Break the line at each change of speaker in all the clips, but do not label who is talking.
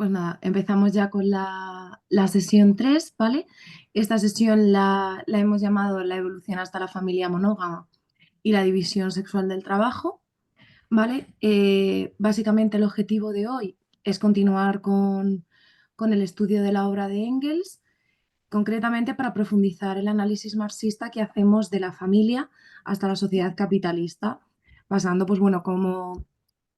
Pues nada, empezamos ya con la sesión 3, ¿vale? Esta sesión la hemos llamado la evolución hasta la familia monógama y la división sexual del trabajo, ¿vale? Básicamente el objetivo de hoy es continuar con el estudio de la obra de Engels, concretamente para profundizar el análisis marxista que hacemos de la familia hasta la sociedad capitalista, pasando, pues bueno, como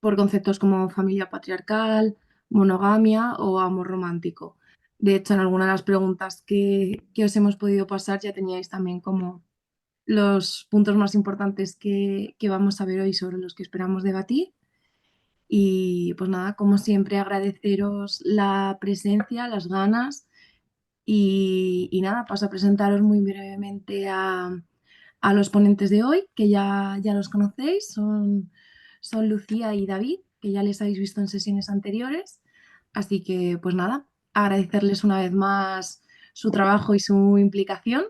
por conceptos como familia patriarcal, monogamia o amor romántico. De hecho, en algunas de las preguntas que os hemos podido pasar ya teníais también como los puntos más importantes que vamos a ver hoy sobre los que esperamos debatir. Y pues nada, como siempre, agradeceros la presencia, las ganas y nada, paso a presentaros muy brevemente a los ponentes de hoy, que ya los conocéis, son Lucía y David, que ya les habéis visto en sesiones anteriores. Así que, pues nada, agradecerles una vez más su trabajo y su implicación.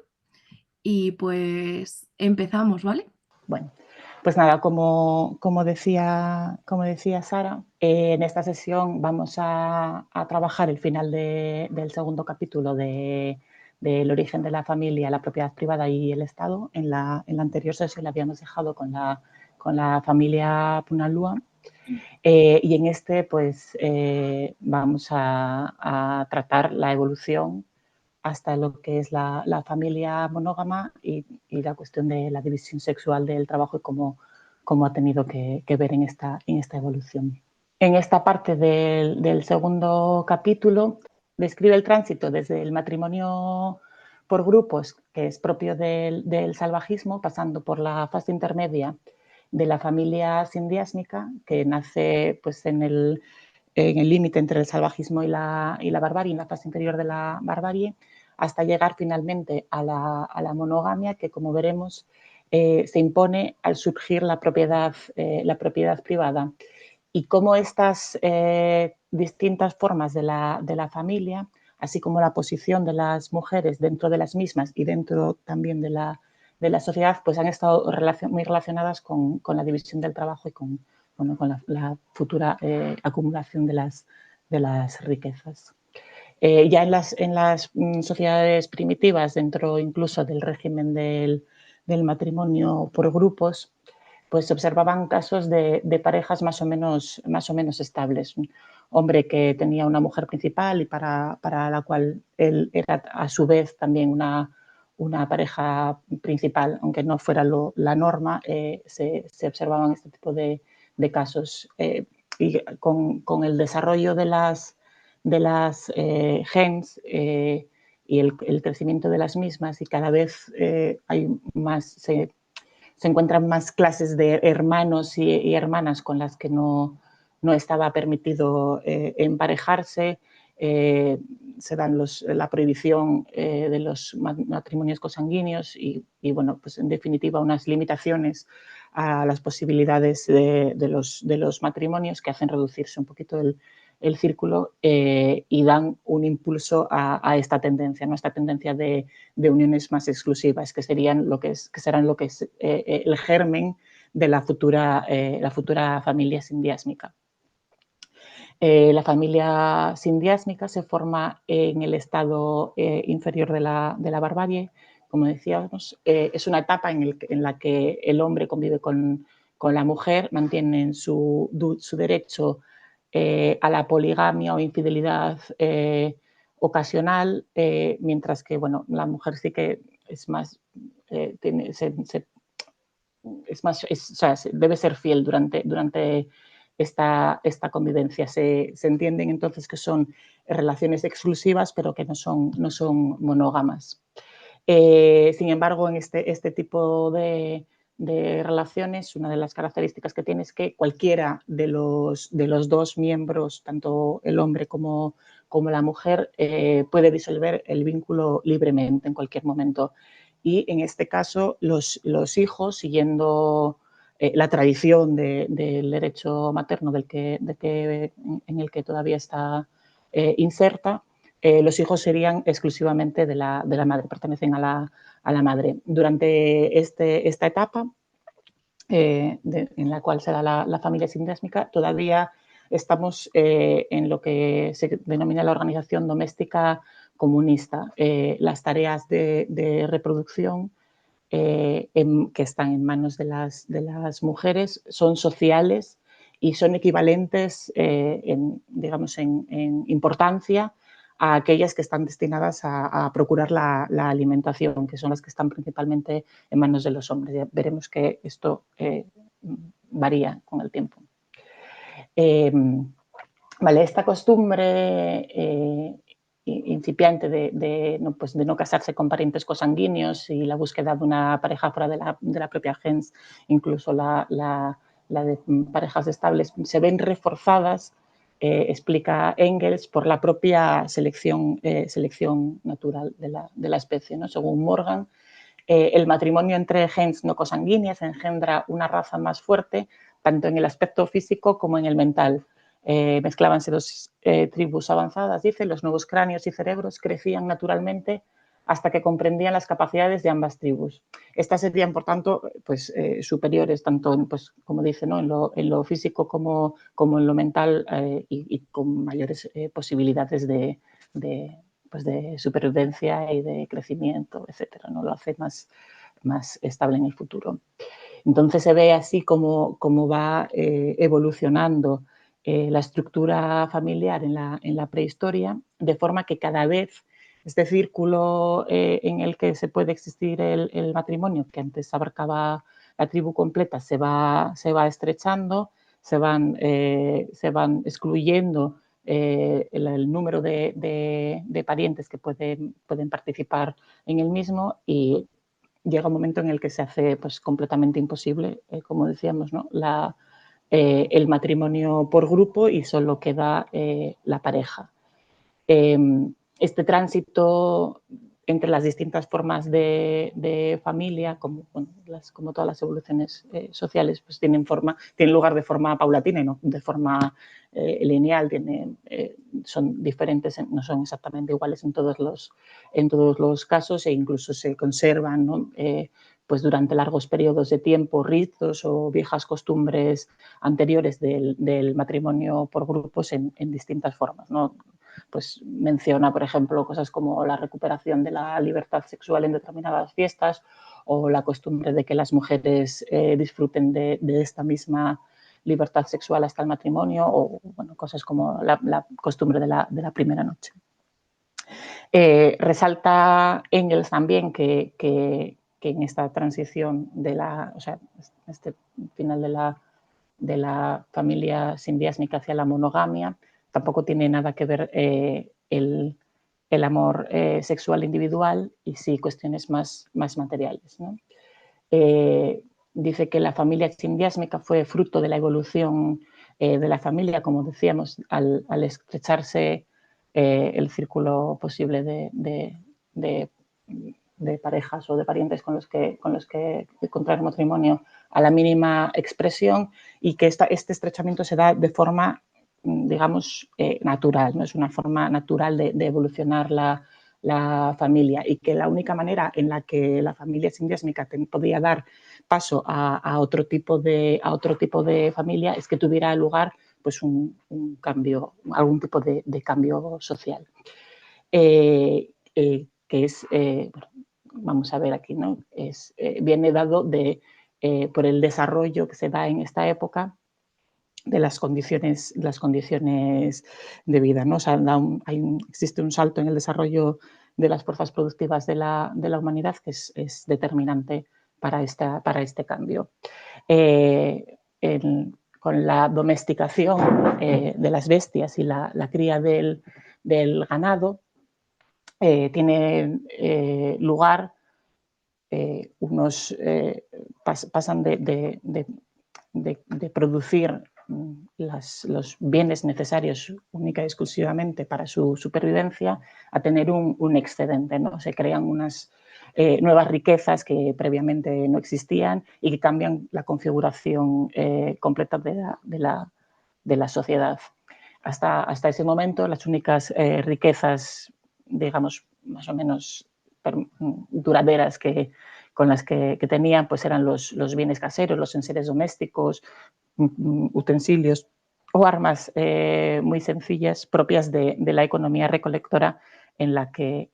Y pues empezamos, ¿vale?
Bueno, pues nada, como decía Sara, en esta sesión vamos a trabajar el final del segundo capítulo del origen de la familia, la propiedad privada y el Estado. En la anterior sesión la habíamos dejado con la familia Punalúa. Y en este, pues, vamos a tratar la evolución hasta lo que es la familia monógama y la cuestión de la división sexual del trabajo y cómo ha tenido que ver en esta evolución. En esta parte del segundo capítulo describe el tránsito desde el matrimonio por grupos, que es propio del salvajismo, pasando por la fase intermedia de la familia sindiásmica, que nace pues, en el límite entre el salvajismo y la barbarie, en la fase interior de la barbarie, hasta llegar finalmente a la monogamia, que como veremos se impone al surgir la propiedad privada. Y cómo estas distintas formas de la familia, así como la posición de las mujeres dentro de las mismas y dentro también de la sociedad, pues han estado muy relacionadas con la división del trabajo y con la futura acumulación de las riquezas. Ya en las sociedades primitivas, dentro incluso del régimen del matrimonio por grupos, pues se observaban casos de parejas más o menos estables. Un hombre que tenía una mujer principal y para la cual él era a su vez también una pareja principal, aunque no fuera la norma, se observaban este tipo de casos. Y con el desarrollo de las gens y el crecimiento de las mismas, y cada vez hay más, se encuentran más clases de hermanos y hermanas con las que no estaba permitido emparejarse. Se dan la prohibición de los matrimonios consanguíneos y, bueno, pues en definitiva unas limitaciones a las posibilidades de los matrimonios que hacen reducirse un poquito el círculo y dan un impulso a esta tendencia, ¿no? Esta tendencia de uniones más exclusivas, que serán lo que es el germen de la futura familia sindiásmica. La familia sindiásmica se forma en el estado inferior de la barbarie. Como decíamos, es una etapa en la que el hombre convive con la mujer, mantienen su derecho a la poligamia o infidelidad ocasional, mientras que, bueno, la mujer sí que es más, debe ser fiel durante esta convivencia. Se entienden entonces que son relaciones exclusivas, pero que no son monógamas. Sin embargo, en este tipo de relaciones, una de las características que tiene es que cualquiera de los dos miembros, tanto el hombre como la mujer, puede disolver el vínculo libremente en cualquier momento. Y en este caso, los hijos, siguiendo la tradición del derecho materno en el que todavía está inserta, los hijos serían exclusivamente de la madre, pertenecen a la madre. Durante esta etapa, en la cual se da la familia sindésmica, todavía estamos en lo que se denomina la organización doméstica comunista. Las tareas de reproducción que están en manos de las mujeres son sociales y son equivalentes, digamos, en importancia a aquellas que están destinadas a procurar la alimentación, que son las que están principalmente en manos de los hombres. Ya veremos que esto varía con el tiempo. Vale, esta costumbre incipiente de no casarse con parientes cosanguíneos y la búsqueda de una pareja fuera de la propia gens, incluso la de parejas estables, se ven reforzadas, explica Engels, por la propia selección natural de la especie, ¿no? Según Morgan, el matrimonio entre gens no cosanguíneas engendra una raza más fuerte, tanto en el aspecto físico como en el mental. Mezclábanse dos tribus avanzadas, dice, los nuevos cráneos y cerebros crecían naturalmente hasta que comprendían las capacidades de ambas tribus. Estas serían, por tanto, pues, superiores, tanto, pues, como dice, ¿no? en lo físico como en lo mental, y con mayores posibilidades pues de supervivencia y de crecimiento, etcétera, ¿no? Lo hace más estable en el futuro. Entonces se ve así como va evolucionando la estructura familiar en la prehistoria, de forma que cada vez este círculo en el que se puede existir el matrimonio, que antes abarcaba la tribu completa, se va estrechando, se van excluyendo el número de parientes que pueden participar en el mismo, y llega un momento en el que se hace pues, completamente imposible, como decíamos, ¿no? El matrimonio por grupo, y solo queda la pareja. Este tránsito entre las distintas formas de familia, como todas las evoluciones sociales, pues tienen lugar de forma paulatina y no de forma lineal, son diferentes, no son exactamente iguales en todos los casos, e incluso se conservan, ¿no? Pues durante largos periodos de tiempo, ritos o viejas costumbres anteriores del matrimonio por grupos en distintas formas, ¿no? Pues menciona, por ejemplo, cosas como la recuperación de la libertad sexual en determinadas fiestas, o la costumbre de que las mujeres disfruten de esta misma libertad sexual hasta el matrimonio, o bueno, cosas como la costumbre de la primera noche. Resalta Engels también que en esta transición este final de la familia simbiásmica hacia la monogamia, tampoco tiene nada que ver el amor sexual individual, y sí cuestiones más materiales, ¿no? Dice que la familia simbiásmica fue fruto de la evolución de la familia, como decíamos, al estrecharse el círculo posible de parejas o de parientes con los que contraer matrimonio a la mínima expresión, y que este estrechamiento se da de forma, digamos, natural, ¿no? Es una forma natural de evolucionar la familia, y que la única manera en la que la familia simbiásmica podía dar paso a otro tipo de familia es que tuviera lugar pues un cambio, algún tipo de cambio social. Que es, bueno, vamos a ver aquí, ¿no? Viene dado por el desarrollo que se da en esta época de las condiciones de vida, ¿no? O sea, existe un salto en el desarrollo de las fuerzas productivas de la humanidad que es determinante para este cambio. Con la domesticación de las bestias y la cría del ganado, tiene lugar pasan de producir los bienes necesarios única y exclusivamente para su supervivencia, a tener un excedente, ¿no? Se crean unas nuevas riquezas que previamente no existían, y que cambian la configuración completa de la sociedad. Hasta ese momento, las únicas riquezas, digamos, más o menos duraderas con las que tenían, pues eran los bienes caseros, los enseres domésticos, utensilios o armas muy sencillas propias de la economía recolectora en la que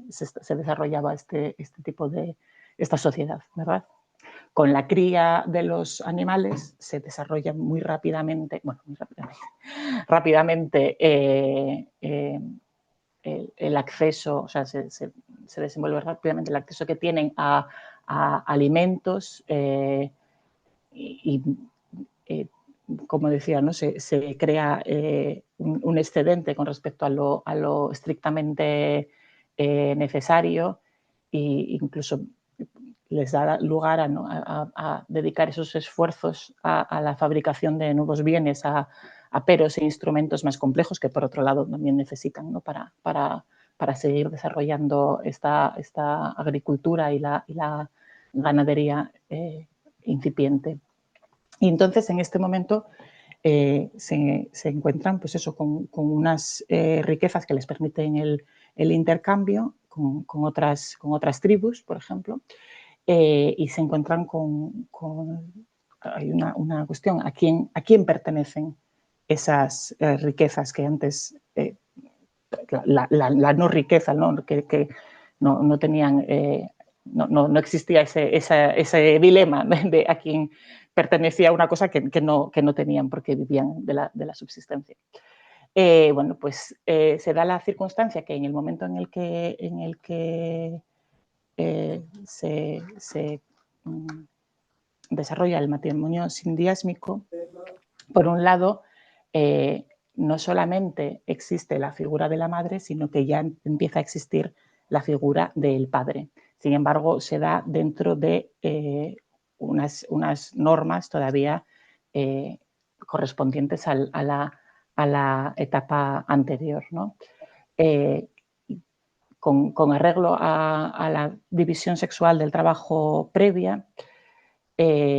se desarrollaba este tipo de esta sociedad, ¿verdad? Con la cría de los animales se desarrolla muy rápidamente, bueno, muy rápidamente el acceso, o sea, se desenvuelve rápidamente el acceso que tienen a alimentos y como decía, ¿no? se crea un excedente con respecto a lo estrictamente necesario e incluso les da lugar a, ¿no? a dedicar esos esfuerzos a la fabricación de nuevos bienes, a aperos e instrumentos más complejos que por otro lado también necesitan, ¿no? para seguir desarrollando esta agricultura y la ganadería incipiente. Y entonces en este momento se encuentran pues eso, con unas riquezas que les permiten el intercambio con otras tribus, por ejemplo, y se encuentran hay una cuestión, ¿a quién pertenecen esas riquezas que antes, la no riqueza, ¿no? Que no tenían, no existía ese dilema de a quién pertenecía una cosa que no tenían porque vivían de la subsistencia. Bueno, pues se da la circunstancia que en el momento en el que se desarrolla el matrimonio sindiásmico, por un lado, no solamente existe la figura de la madre, sino que ya empieza a existir la figura del padre. Sin embargo, se da dentro de unas normas todavía correspondientes a la etapa anterior, ¿no? Con arreglo a la división sexual del trabajo previa,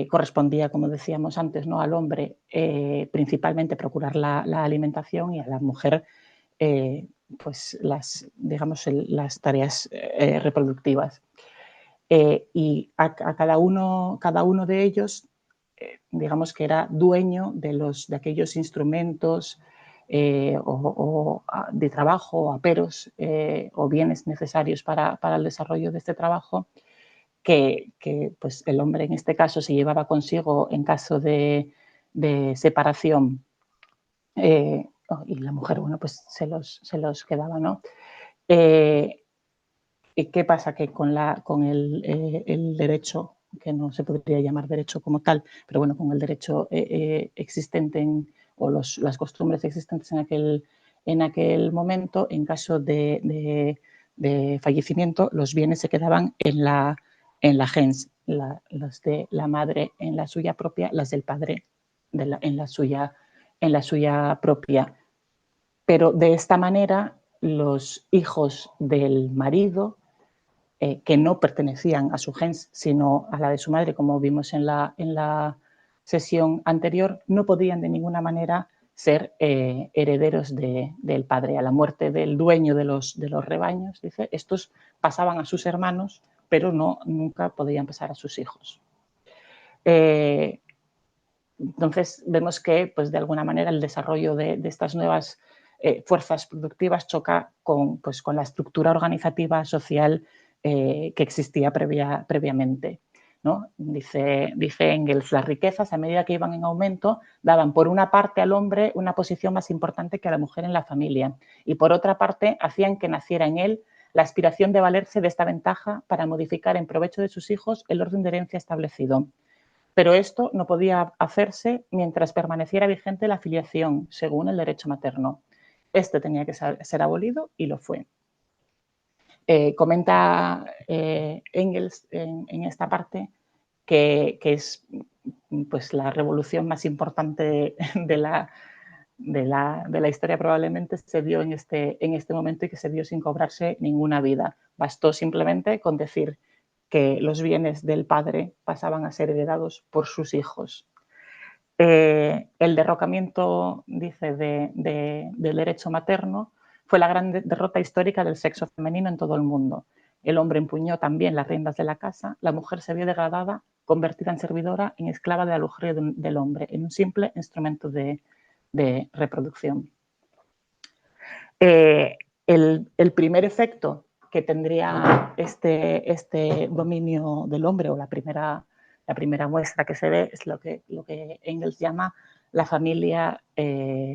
correspondía, como decíamos antes, ¿no? al hombre principalmente procurar la alimentación y a la mujer pues las tareas reproductivas. Y a cada uno de ellos, digamos que era dueño de aquellos instrumentos o de trabajo, aperos o bienes necesarios para el desarrollo de este trabajo, que pues el hombre en este caso se llevaba consigo en caso de separación y la mujer, bueno, pues se los quedaba, ¿no? ¿Qué pasa? Que con el derecho, que no se podría llamar derecho como tal, pero bueno, con el derecho existente o las costumbres existentes en aquel momento, en caso de fallecimiento, los bienes se quedaban en la gens, las de la madre en la suya propia, las del padre en la suya propia. Pero de esta manera, los hijos del marido que no pertenecían a su gens, sino a la de su madre, como vimos en la sesión anterior, no podían de ninguna manera ser herederos del padre. A la muerte del dueño de los rebaños, dice, estos pasaban a sus hermanos, pero nunca podían pasar a sus hijos. Entonces vemos que, pues, de alguna manera, el desarrollo de estas nuevas fuerzas productivas choca con la estructura organizativa social que existía previamente, ¿no? Dice Engels, las riquezas, a medida que iban en aumento, daban por una parte al hombre una posición más importante que a la mujer en la familia y por otra parte hacían que naciera en él la aspiración de valerse de esta ventaja para modificar en provecho de sus hijos el orden de herencia establecido. Pero esto no podía hacerse mientras permaneciera vigente la filiación según el derecho materno. Este tenía que ser abolido y lo fue. Comenta Engels en esta parte que es pues, la revolución más importante de la historia, probablemente se dio en este momento y que se dio sin cobrarse ninguna vida. Bastó simplemente con decir que los bienes del padre pasaban a ser heredados por sus hijos. El derrocamiento, dice, del derecho materno fue la gran derrota histórica del sexo femenino en todo el mundo. El hombre empuñó también las riendas de la casa, la mujer se vio degradada, convertida en servidora, en esclava de la lujuria del hombre, en un simple instrumento de de reproducción. El primer efecto que tendría este dominio del hombre, o la primera muestra que se ve, es lo que Engels llama la familia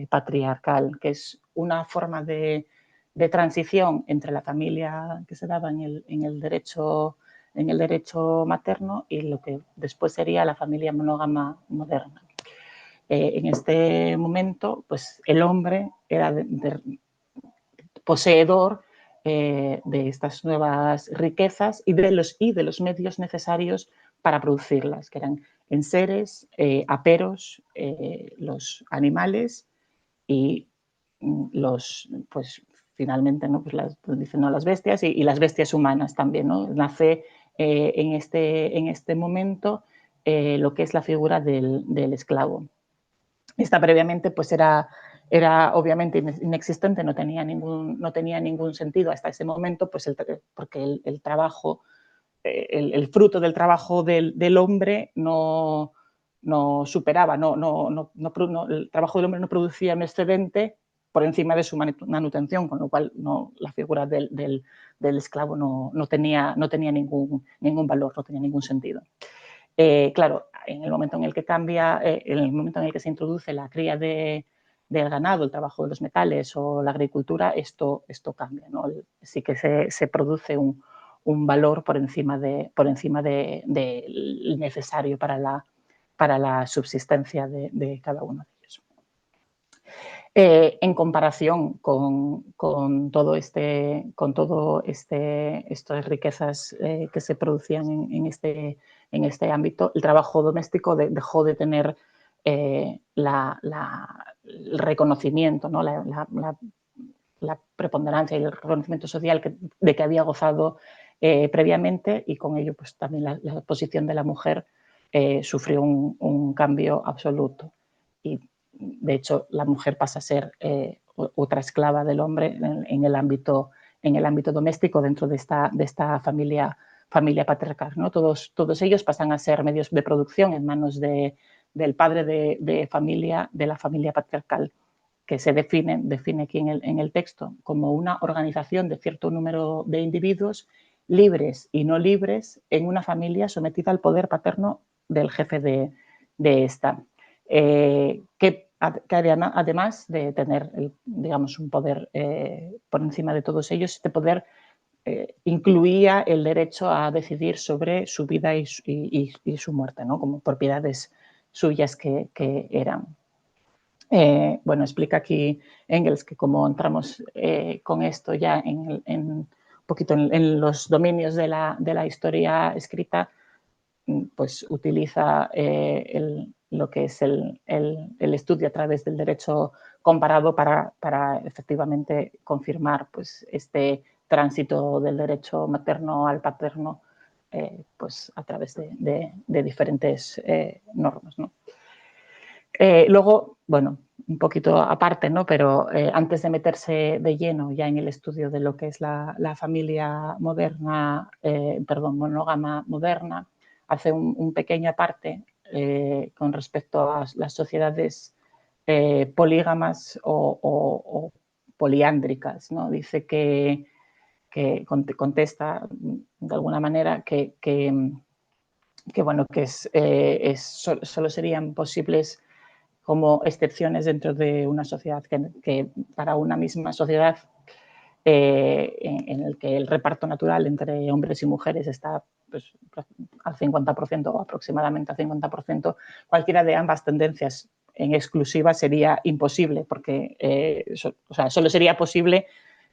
patriarcal, que es una forma de transición entre la familia que se daba en el derecho materno y lo que después sería la familia monógama moderna. En este momento, pues el hombre era poseedor de estas nuevas riquezas y de los medios necesarios para producirlas, que eran enseres, aperos, los animales y pues finalmente, ¿no? Pues dicen, ¿no? Las bestias y las bestias humanas también, ¿no? Nace en este momento lo que es la figura del esclavo. Esta previamente pues era obviamente inexistente, no tenía ningún sentido hasta ese momento, pues porque el trabajo, el fruto del trabajo del hombre no superaba, el trabajo del hombre no producía un excedente por encima de su manutención, con lo cual la figura del esclavo no tenía ningún valor, no tenía ningún sentido. Claro, en el momento en el que cambia, en el momento en el que se introduce la cría del ganado, el trabajo de los metales o la agricultura, esto cambia, ¿no? Sí que se produce un valor por encima del necesario para la subsistencia de cada uno de ellos. En comparación con todo estas riquezas que se producían en este ámbito, el trabajo doméstico dejó de tener el reconocimiento, ¿no? la preponderancia y el reconocimiento social de que había gozado previamente, y con ello pues también la posición de la mujer sufrió un cambio absoluto. Y de hecho la mujer pasa a ser otra esclava del hombre en el ámbito doméstico dentro de esta familia patriarcal, ¿no? Todos ellos pasan a ser medios de producción en manos del padre de familia, de la familia patriarcal, que se define aquí en el texto como una organización de cierto número de individuos libres y no libres en una familia sometida al poder paterno del jefe de esta. Que además de tener, digamos, un poder por encima de todos ellos, este poder incluía el derecho a decidir sobre su vida y su muerte, ¿no? Como propiedades suyas que eran. Bueno, explica aquí Engels que como entramos con esto ya un poquito en los dominios de la historia escrita, pues utiliza lo que es el estudio a través del derecho comparado para efectivamente confirmar pues, este tránsito del derecho materno al paterno pues, a través de diferentes normas, ¿no? Luego, bueno, un poquito aparte, ¿no? Pero antes de meterse de lleno ya en el estudio de lo que es la familia moderna, monógama moderna, hace un pequeño aparte con respecto a las sociedades polígamas o poliándricas, ¿no? Dice que contesta de alguna manera que bueno, que solo serían posibles como excepciones dentro de una sociedad que para una misma sociedad en el que el reparto natural entre hombres y mujeres está pues, al 50% o aproximadamente al 50%, cualquiera de ambas tendencias en exclusiva sería imposible, porque solo sería posible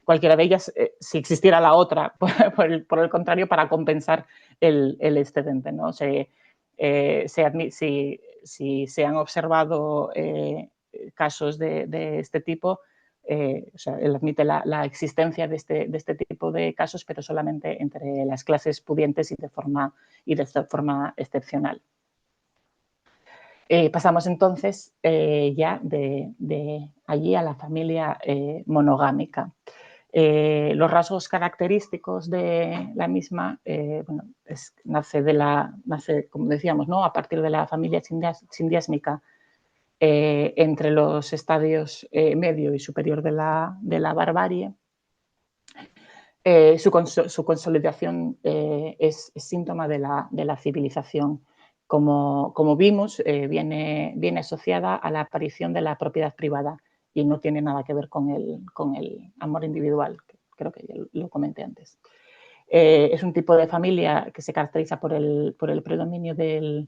cualquiera de ellas si existiera la otra, por el contrario, para compensar el excedente, ¿no? Si se han observado casos de este tipo, él admite la existencia de este tipo de casos, pero solamente entre las clases pudientes y de forma excepcional. Pasamos entonces ya de allí a la familia monogámica. Los rasgos característicos de la misma bueno, nace, como decíamos, ¿no? A partir de la familia sindiásmica entre los estadios medio y superior de la barbarie. Su consolidación es síntoma de la civilización. Como vimos, viene asociada a la aparición de la propiedad privada y no tiene nada que ver con el amor individual, que creo que ya lo comenté antes. Es un tipo de familia que se caracteriza por el predominio del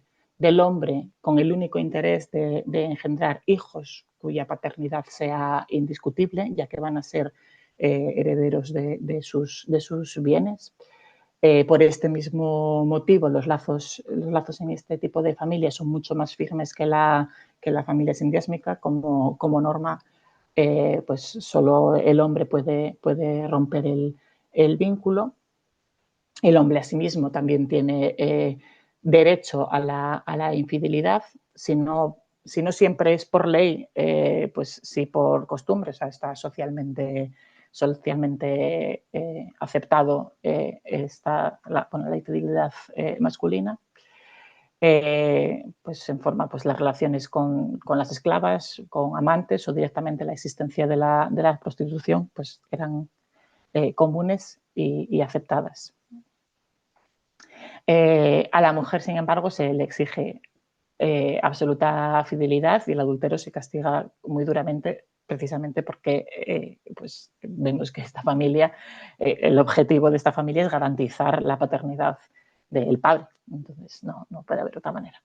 hombre con el único interés de engendrar hijos cuya paternidad sea indiscutible, ya que van a ser herederos de sus bienes. Por este mismo motivo, los lazos en este tipo de familias son mucho más firmes que la familia sindésmica. Como norma, pues solo el hombre puede romper el vínculo. El hombre asimismo también tiene derecho a la infidelidad, si no siempre es por ley, pues sí por costumbre, o sea, está socialmente aceptado la infidelidad masculina. Pues en forma pues las relaciones con las esclavas, con amantes o directamente la existencia de la prostitución, pues eran comunes y aceptadas. A la mujer, sin embargo, se le exige absoluta fidelidad y el adulterio se castiga muy duramente precisamente porque pues vemos que esta familia, el objetivo de esta familia es garantizar la paternidad del padre. Entonces no puede haber otra manera.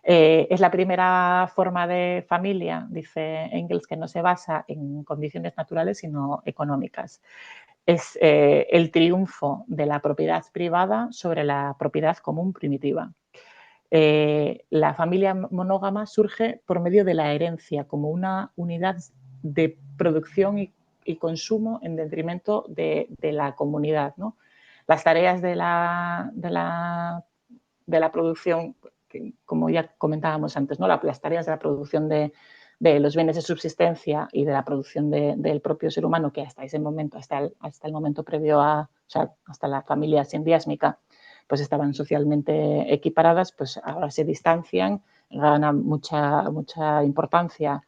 Es la primera forma de familia, dice Engels, que no se basa en condiciones naturales, sino económicas. Es el triunfo de la propiedad privada sobre la propiedad común primitiva. La familia monógama surge por medio de la herencia como una unidad de producción y consumo en detrimento de la comunidad, ¿no? Las tareas de la producción, que, como ya comentábamos antes, ¿no? Las tareas de la producción de los bienes de subsistencia y de la producción del propio ser humano, que hasta ese momento, hasta el momento previo o sea, hasta la familia sindiásmica, pues estaban socialmente equiparadas, pues ahora se distancian, ganan mucha importancia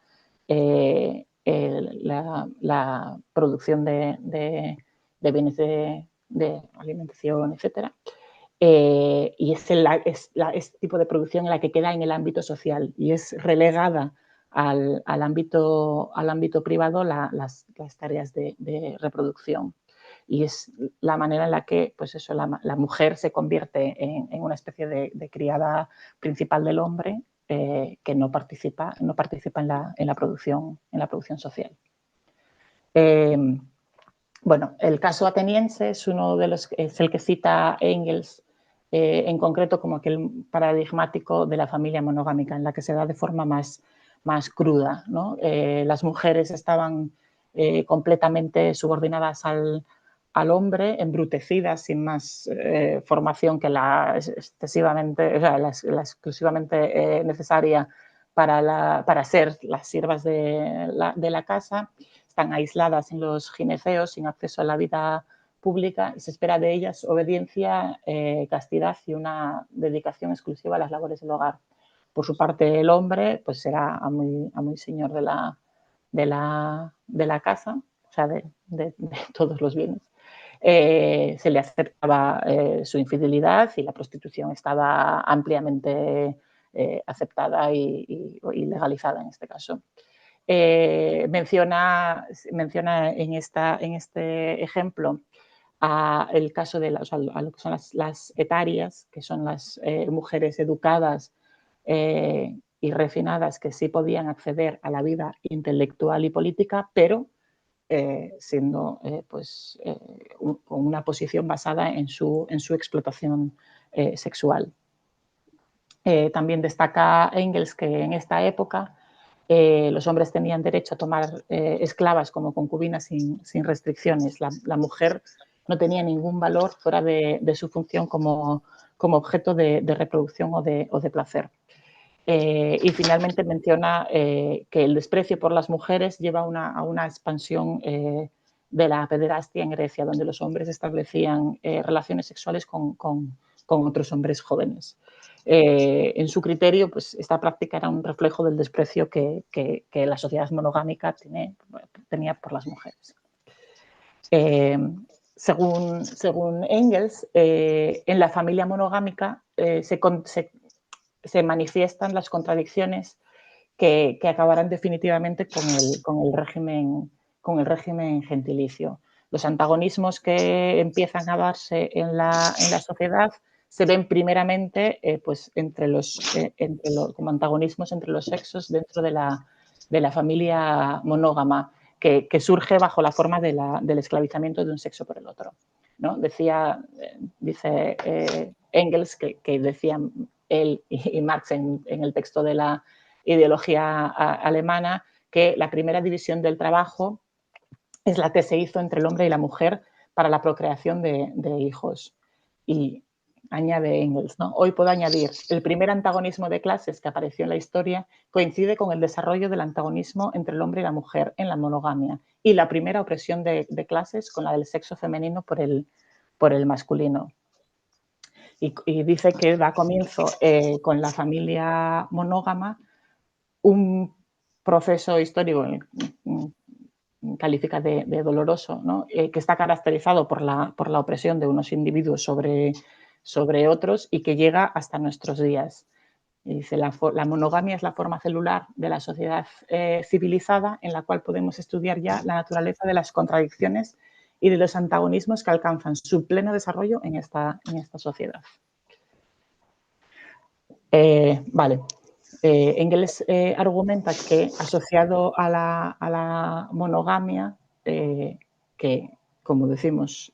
la producción de bienes de alimentación, etcétera. Y es este tipo de producción en la que queda en el ámbito social y es relegada al ámbito privado las tareas de reproducción. Y es la manera en la que pues eso, la mujer se convierte en una especie de criada principal del hombre que no participa en la producción social. Bueno, el caso ateniense es es el que cita Engels en concreto como aquel paradigmático de la familia monogámica, en la que se da de forma más cruda, ¿no? Las mujeres estaban completamente subordinadas al hombre, embrutecidas, sin más formación que la exclusivamente necesaria para ser las siervas de la casa. Están aisladas en los gineceos, sin acceso a la vida pública, y se espera de ellas obediencia, castidad y una dedicación exclusiva a las labores del hogar. Por su parte, el hombre pues será muy señor de la casa, o sea, de todos los bienes. Se le aceptaba su infidelidad y la prostitución estaba ampliamente aceptada y legalizada en este caso. Menciona en este ejemplo el caso de a lo que son las etarias, que son las mujeres educadas y refinadas que sí podían acceder a la vida intelectual y política, pero siendo con una posición basada en su explotación sexual. También destaca Engels que en esta época los hombres tenían derecho a tomar esclavas como concubinas sin restricciones. La mujer no tenía ningún valor fuera de su función como objeto de reproducción o de placer. Y finalmente menciona que el desprecio por las mujeres lleva a una expansión de la pederastia en Grecia, donde los hombres establecían relaciones sexuales con otros hombres jóvenes. En su criterio, pues esta práctica era un reflejo del desprecio que la sociedad monogámica tenía por las mujeres. Según Engels, en la familia monogámica se manifiestan las contradicciones que acabarán definitivamente con el régimen gentilicio. Los antagonismos que empiezan a darse en la sociedad se ven primeramente pues como antagonismos entre los sexos dentro de la familia monógama, que surge bajo la forma del esclavizamiento de un sexo por el otro, ¿no? Dice Engels que decían él y Marx en el texto de la ideología alemana, que la primera división del trabajo es la que se hizo entre el hombre y la mujer para la procreación de hijos. Y añade Engels, ¿no? Hoy puedo añadir, el primer antagonismo de clases que apareció en la historia coincide con el desarrollo del antagonismo entre el hombre y la mujer en la monogamia y la primera opresión de clases con la del sexo femenino por el masculino. Y dice que da comienzo con la familia monógama un proceso histórico califica de doloroso, ¿no? Que está caracterizado por la opresión de unos individuos sobre otros y que llega hasta nuestros días. Y dice, la monogamia es la forma celular de la sociedad civilizada en la cual podemos estudiar ya la naturaleza de las contradicciones y de los antagonismos que alcanzan su pleno desarrollo en esta sociedad. Vale. Engels argumenta que asociado a la monogamia, que como decimos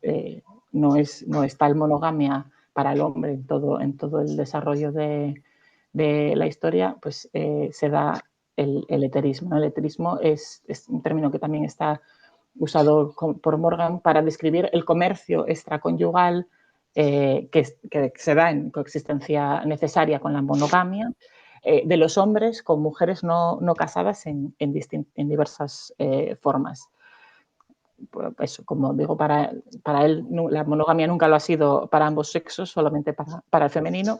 no es tal monogamia para el hombre en todo el desarrollo de la historia, pues se da el heterismo, ¿no? El heterismo es un término que también está usado por Morgan para describir el comercio extraconyugal que se da en coexistencia necesaria con la monogamia de los hombres con mujeres no casadas en diversas formas. Pues eso, como digo, para él la monogamia nunca lo ha sido para ambos sexos, solamente para el femenino,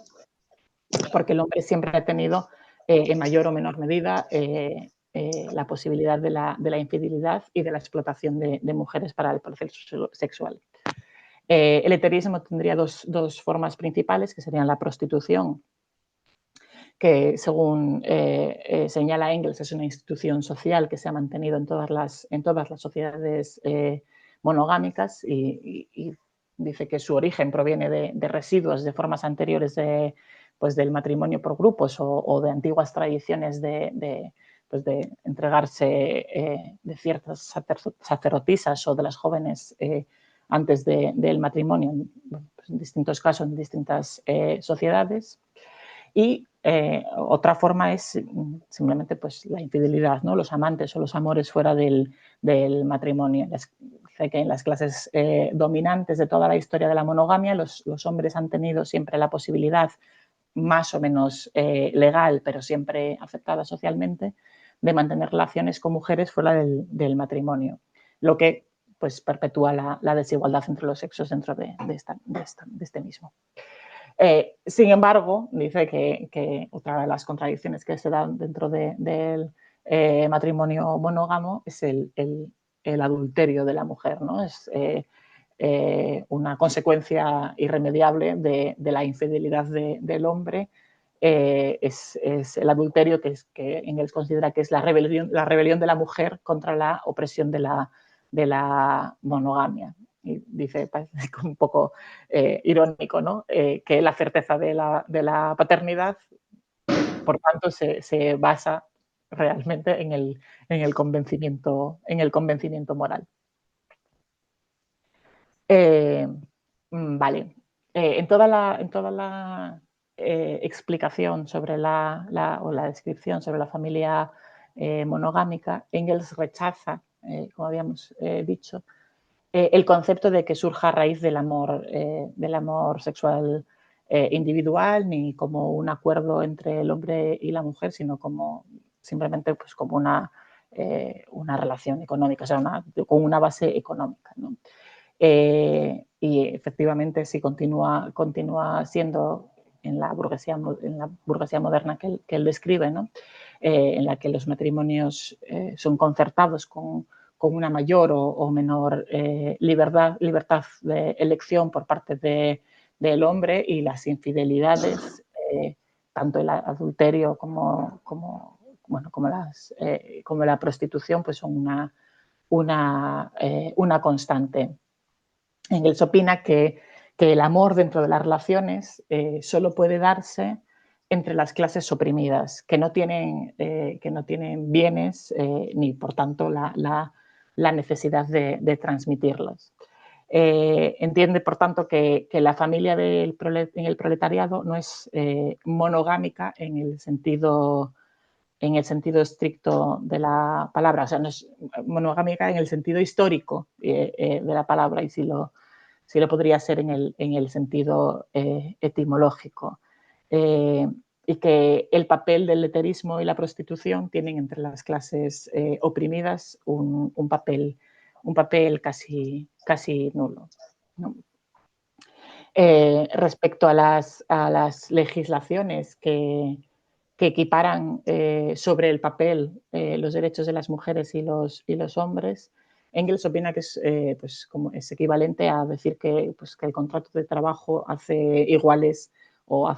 porque el hombre siempre ha tenido en mayor o menor medida la posibilidad de la infidelidad y de la explotación de mujeres para el proceso sexual. El heterismo tendría dos formas principales, que serían la prostitución, que según señala Engels es una institución social que se ha mantenido en todas las sociedades monogámicas y dice que su origen proviene de residuos de formas anteriores del matrimonio por grupos o de antiguas tradiciones de entregarse de ciertas sacerdotisas o de las jóvenes antes del matrimonio, en distintos casos, en distintas sociedades. Y otra forma es simplemente pues, la infidelidad, ¿no? Los amantes o los amores fuera del matrimonio. Dice que en las clases dominantes de toda la historia de la monogamia los hombres han tenido siempre la posibilidad, más o menos legal, pero siempre aceptada socialmente, de mantener relaciones con mujeres fuera del matrimonio, lo que pues, perpetúa la desigualdad entre los sexos dentro de este mismo. Sin embargo, dice que otra de las contradicciones que se dan dentro del matrimonio monógamo es el adulterio de la mujer, ¿no? Es una consecuencia irremediable de la infidelidad del hombre. Es el adulterio que Engels considera que es la rebelión de la mujer contra la opresión de la monogamia. Y dice, parece un poco irónico, ¿no? Que la certeza de la paternidad, por tanto, se basa realmente en el convencimiento moral. Vale. En toda la explicación sobre o la descripción sobre la familia monogámica, Engels rechaza, como habíamos dicho, el concepto de que surja a raíz del amor sexual individual, ni como un acuerdo entre el hombre y la mujer, sino como simplemente pues, como una relación económica, o sea, con una base económica, ¿no? Y efectivamente sí continúa siendo en la burguesía moderna que él describe, ¿no? En la que los matrimonios son concertados con una mayor o menor libertad de elección por parte del hombre, y las infidelidades, tanto el adulterio como la prostitución, pues son una constante. Engels opina que el amor dentro de las relaciones solo puede darse entre las clases oprimidas, que no tienen bienes ni, por tanto, la necesidad de transmitirlos. Entiende, por tanto, que la familia en el proletariado no es monogámica en el sentido estricto de la palabra, o sea, no es monogámica en el sentido histórico de la palabra, y sí lo podría ser en el sentido etimológico. Y que el papel del leterismo y la prostitución tienen entre las clases oprimidas un papel casi nulo, ¿no? Respecto a las legislaciones que equiparan sobre el papel los derechos de las mujeres y los hombres, Engels opina que es equivalente a decir que el contrato de trabajo hace iguales o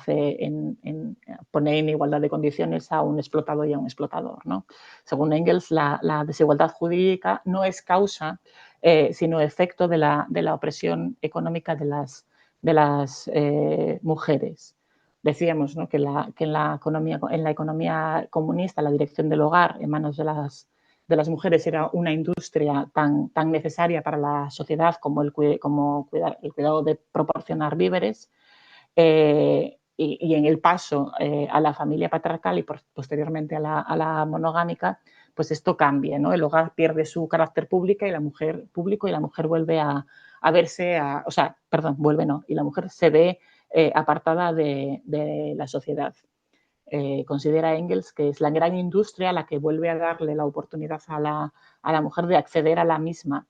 pone en igualdad de condiciones a un explotado y a un explotador, ¿no? Según Engels, la desigualdad jurídica no es causa, sino efecto de la opresión económica de las mujeres. Decíamos, ¿no?, que en la economía comunista la dirección del hogar en manos de las mujeres era una industria tan necesaria para la sociedad como el cuidado de proporcionar víveres, y en el paso a la familia patriarcal y posteriormente a la monogámica, pues esto cambia, ¿no? El hogar pierde su carácter público y la mujer vuelve a verse, vuelve no, y la mujer se ve apartada de la sociedad. Considera Engels que es la gran industria la que vuelve a darle la oportunidad a la mujer de acceder a la misma,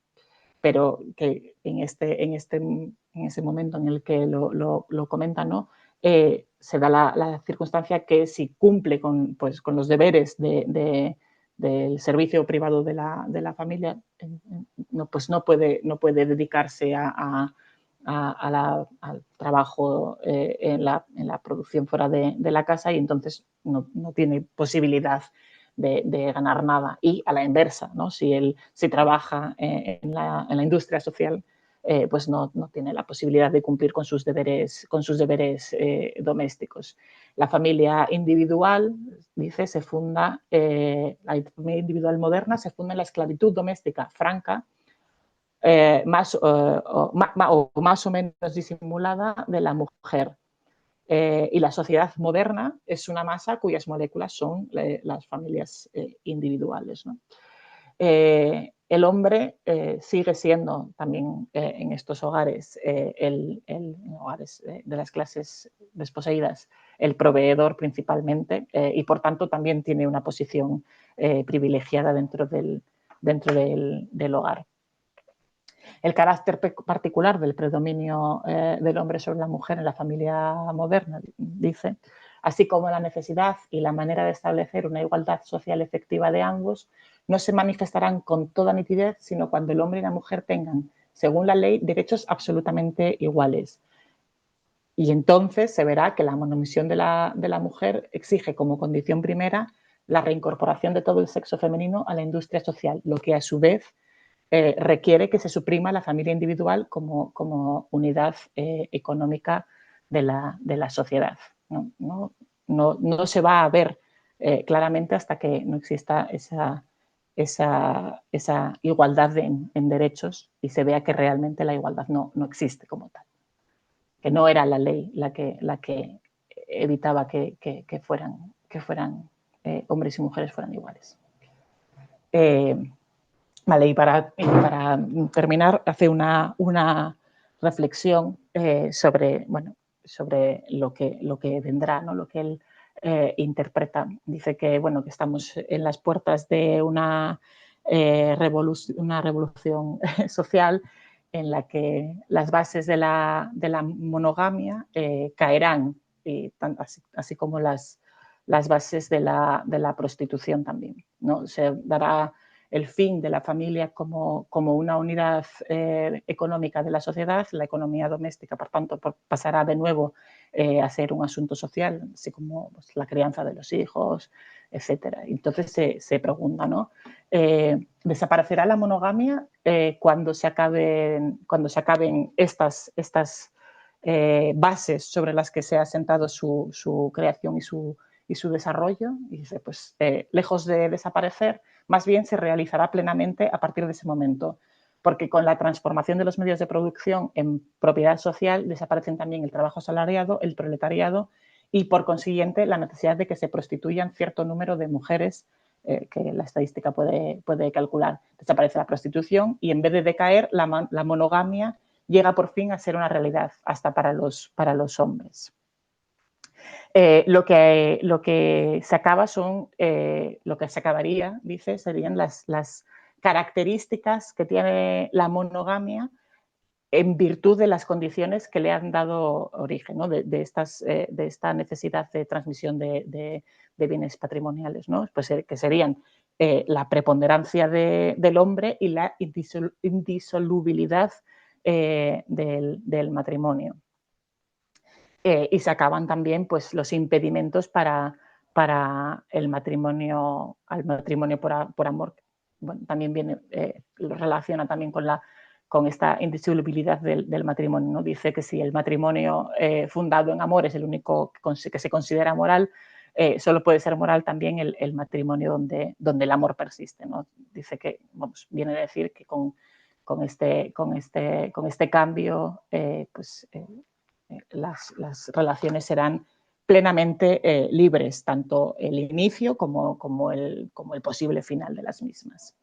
pero que en ese momento en el que lo comenta, ¿no? Se da la circunstancia que si cumple con los deberes del servicio privado de la familia, no puede dedicarse al trabajo en la producción fuera de la casa, y entonces no tiene posibilidad de ganar nada. Y a la inversa, ¿no? Si trabaja en la industria social, pues no tiene la posibilidad de cumplir con sus deberes domésticos. La familia individual, dice, la familia individual moderna se funda en la esclavitud doméstica franca, más o menos disimulada, de la mujer. Y la sociedad moderna es una masa cuyas moléculas son las familias individuales, ¿no? El hombre sigue siendo también en estos hogares, hogares de las clases desposeídas, el proveedor principalmente, y por tanto también tiene una posición privilegiada dentro del hogar. El carácter particular del predominio del hombre sobre la mujer en la familia moderna, dice, así como la necesidad y la manera de establecer una igualdad social efectiva de ambos, no se manifestarán con toda nitidez, sino cuando el hombre y la mujer tengan, según la ley, derechos absolutamente iguales. Y entonces se verá que la manomisión de la mujer exige como condición primera la reincorporación de todo el sexo femenino a la industria social, lo que a su vez requiere que se suprima la familia individual como unidad económica de la sociedad. No se va a ver claramente hasta que no exista esa igualdad en derechos y se vea que realmente la igualdad no existe como tal, que no era la ley la que evitaba que hombres y mujeres fueran iguales. Vale, y para terminar, hace una reflexión sobre lo que vendrá, ¿no? Lo que él interpreta. Dice que estamos en las puertas de una revolución social en la que las bases de la monogamia caerán así como las bases de la prostitución también, ¿no? Se dará el fin de la familia como una unidad económica de la sociedad. La economía doméstica, por tanto, pasará de nuevo a ser un asunto social, así como pues, la crianza de los hijos, etcétera. Entonces se pregunta, ¿no? ¿Desaparecerá la monogamia cuando se acaben estas bases sobre las que se ha sentado su creación y su desarrollo? Y dice, pues lejos de desaparecer, más bien se realizará plenamente a partir de ese momento, porque con la transformación de los medios de producción en propiedad social desaparecen también el trabajo asalariado, el proletariado y, por consiguiente, la necesidad de que se prostituyan cierto número de mujeres que la estadística puede calcular. Desaparece la prostitución y, en vez de decaer, la monogamia llega por fin a ser una realidad, hasta para los hombres. Lo que se acaba lo que se acabaría, dice, serían las características que tiene la monogamia en virtud de las condiciones que le han dado origen, ¿no? de esta necesidad de transmisión de bienes patrimoniales, ¿no? Pues, que serían la preponderancia del hombre y la indisolubilidad del matrimonio. Y se acaban también pues, los impedimentos para el matrimonio, por amor. Bueno, también viene, lo relaciona también con esta indisolubilidad del matrimonio, ¿no? Dice que si el matrimonio fundado en amor es el único que se considera moral, solo puede ser moral también el matrimonio donde el amor persiste, ¿no? Dice que, vamos, viene a decir que con este cambio, las relaciones serán plenamente libres, tanto el inicio como el posible final de las mismas.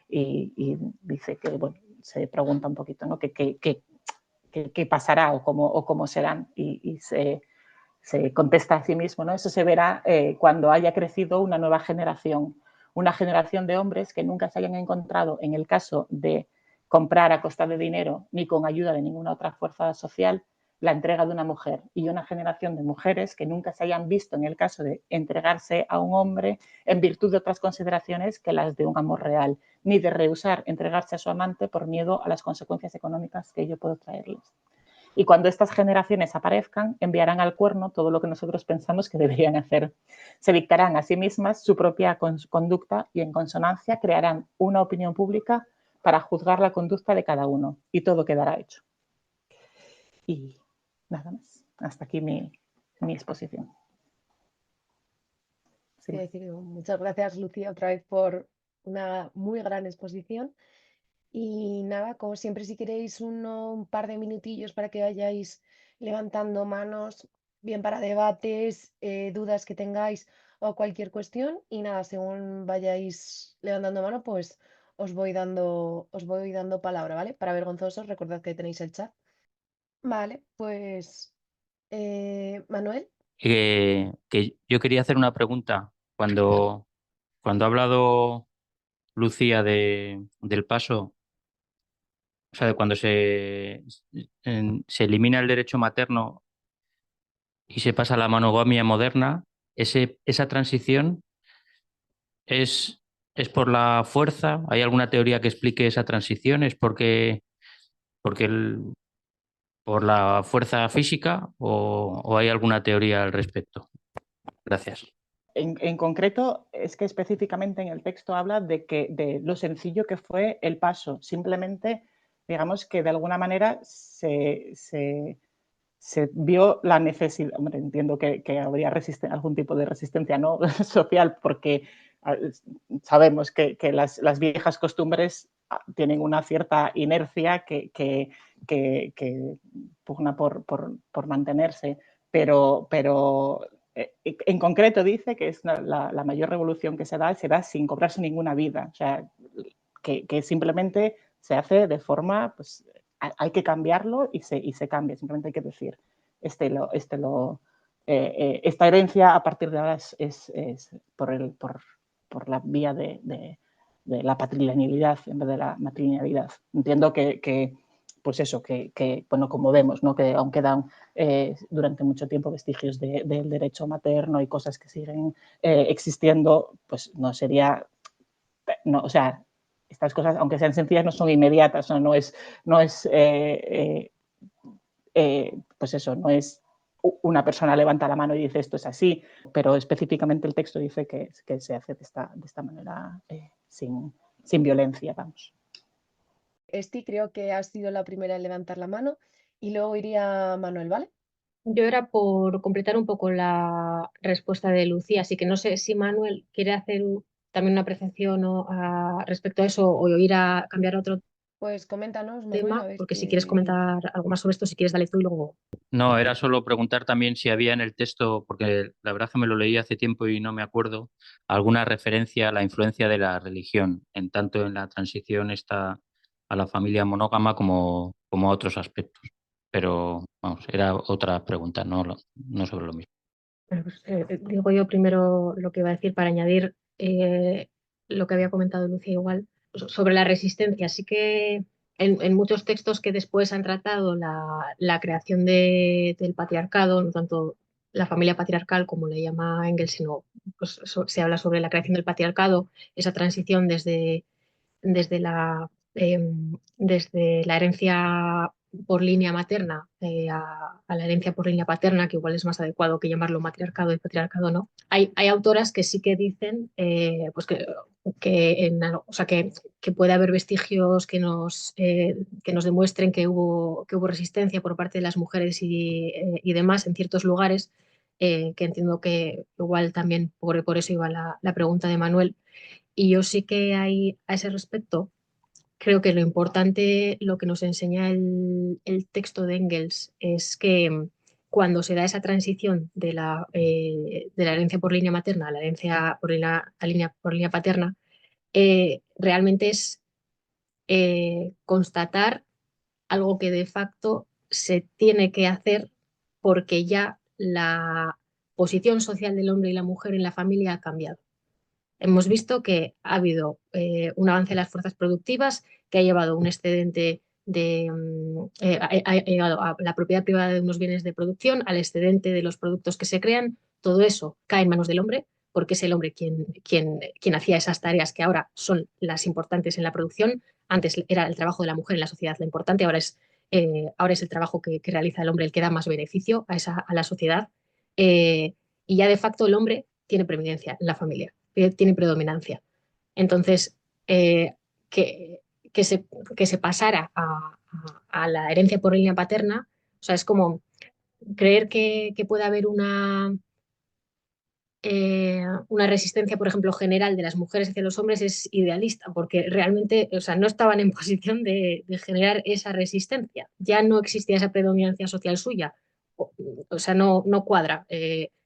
Y dice que, bueno, se pregunta un poquito, ¿no? ¿Qué pasará o cómo serán? Y se contesta a sí mismo, ¿no? Eso se verá cuando haya crecido una nueva generación de hombres que nunca se hayan encontrado, en el caso de comprar a costa de dinero ni con ayuda de ninguna otra fuerza social, la entrega de una mujer, y una generación de mujeres que nunca se hayan visto en el caso de entregarse a un hombre en virtud de otras consideraciones que las de un amor real, ni de rehusar entregarse a su amante por miedo a las consecuencias económicas que ello puede traerles. Y cuando estas generaciones aparezcan, enviarán al cuerno todo lo que nosotros pensamos que deberían hacer. Se dictarán a sí mismas su propia conducta y, en consonancia, crearán una opinión pública para juzgar la conducta de cada uno, y todo quedará hecho. Y nada más. Hasta aquí mi exposición.
Sí. Muchas gracias, Lucía, otra vez por una muy gran exposición. Y nada, como siempre, si queréis un par de minutillos para que vayáis levantando manos, bien para debates, dudas que tengáis o cualquier cuestión. Y nada, según vayáis levantando mano, pues os voy dando palabra, ¿vale? Para vergonzosos, recordad que tenéis el chat. Vale, pues Manuel.
Que yo quería hacer una pregunta. Cuando ha hablado Lucía del paso, o sea, de cuando se elimina el derecho materno y se pasa a la monogamia moderna, esa transición es por la fuerza. ¿Hay alguna teoría que explique esa transición? ¿Es porque por la fuerza física o hay alguna teoría al respecto? Gracias.
En concreto, es que específicamente en el texto habla de lo sencillo que fue el paso. Simplemente, digamos que de alguna manera se vio la necesidad. Hombre, entiendo que habría algún tipo de resistencia, ¿no? social, porque sabemos que las viejas costumbres tienen una cierta inercia que pugna por mantenerse, pero en concreto dice que es la mayor revolución que se da sin cobrarse ninguna vida. O sea, que simplemente se hace de forma, pues hay que cambiarlo y se cambia. Simplemente hay que decir, esta herencia a partir de ahora es por la vía de la patrilinealidad en vez de la matrilinealidad. Entiendo que pues eso, bueno, como vemos, ¿no? Que aún quedan durante mucho tiempo vestigios del derecho materno y cosas que siguen existiendo, pues no sería, no, o sea, estas cosas, aunque sean sencillas, no son inmediatas, no es pues eso, no es una persona levanta la mano y dice esto es así, pero específicamente el texto dice que se hace de esta manera sin violencia, vamos.
Esti, creo que has sido la primera en levantar la mano y luego iría Manuel, ¿vale?
Yo era por completar un poco la respuesta de Lucía, así que no sé si Manuel quiere hacer también una apreciación respecto a eso o ir a cambiar a otro
Pues coméntanos, Manuel, a
tema,
ver
porque si quieres
qué...
comentar algo más sobre esto, si quieres dale tú y luego...
No, era solo preguntar también si había en el texto, porque la verdad que me lo leí hace tiempo y no me acuerdo, alguna referencia a la influencia de la religión, en tanto en la transición esta a la familia monógama como a otros aspectos. Pero vamos, era otra pregunta, no sobre lo mismo.
Bueno, pues, digo yo primero lo que iba a decir para añadir lo que había comentado Lucía igual sobre la resistencia. Así que en muchos textos que después han tratado la creación del patriarcado, no tanto la familia patriarcal como le llama Engels, sino pues, se habla sobre la creación del patriarcado, esa transición desde desde la herencia por línea materna a la herencia por línea paterna, que igual es más adecuado que llamarlo matriarcado y patriarcado, ¿no? Hay autoras que sí que dicen pues o sea, que puede haber vestigios que nos demuestren que hubo resistencia por parte de las mujeres y demás en ciertos lugares, que entiendo que igual también por eso iba la pregunta de Manuel. Y yo sí que hay a ese respecto, creo que lo importante, lo que nos enseña el texto de Engels es que cuando se da esa transición de la herencia por línea materna a la herencia por línea paterna, realmente es constatar algo que de facto se tiene que hacer porque ya la posición social del hombre y la mujer en la familia ha cambiado. Hemos visto que ha habido un avance de las fuerzas productivas que ha llevado un excedente ha llegado a la propiedad privada de unos bienes de producción, al excedente de los productos que se crean. Todo eso cae en manos del hombre porque es el hombre quien hacía esas tareas que ahora son las importantes en la producción. Antes era el trabajo de la mujer en la sociedad lo importante, ahora es el trabajo que realiza el hombre el que da más beneficio a la sociedad. Y ya de facto el hombre tiene preeminencia en la familia, tiene predominancia. Entonces, que, que, se, que se pasara a la herencia por línea paterna, o sea, es como creer que puede haber una resistencia, por ejemplo, general de las mujeres hacia los hombres es idealista, porque realmente, o sea, no estaban en posición de generar esa resistencia. Ya no existía esa predominancia social suya. O sea, no cuadra.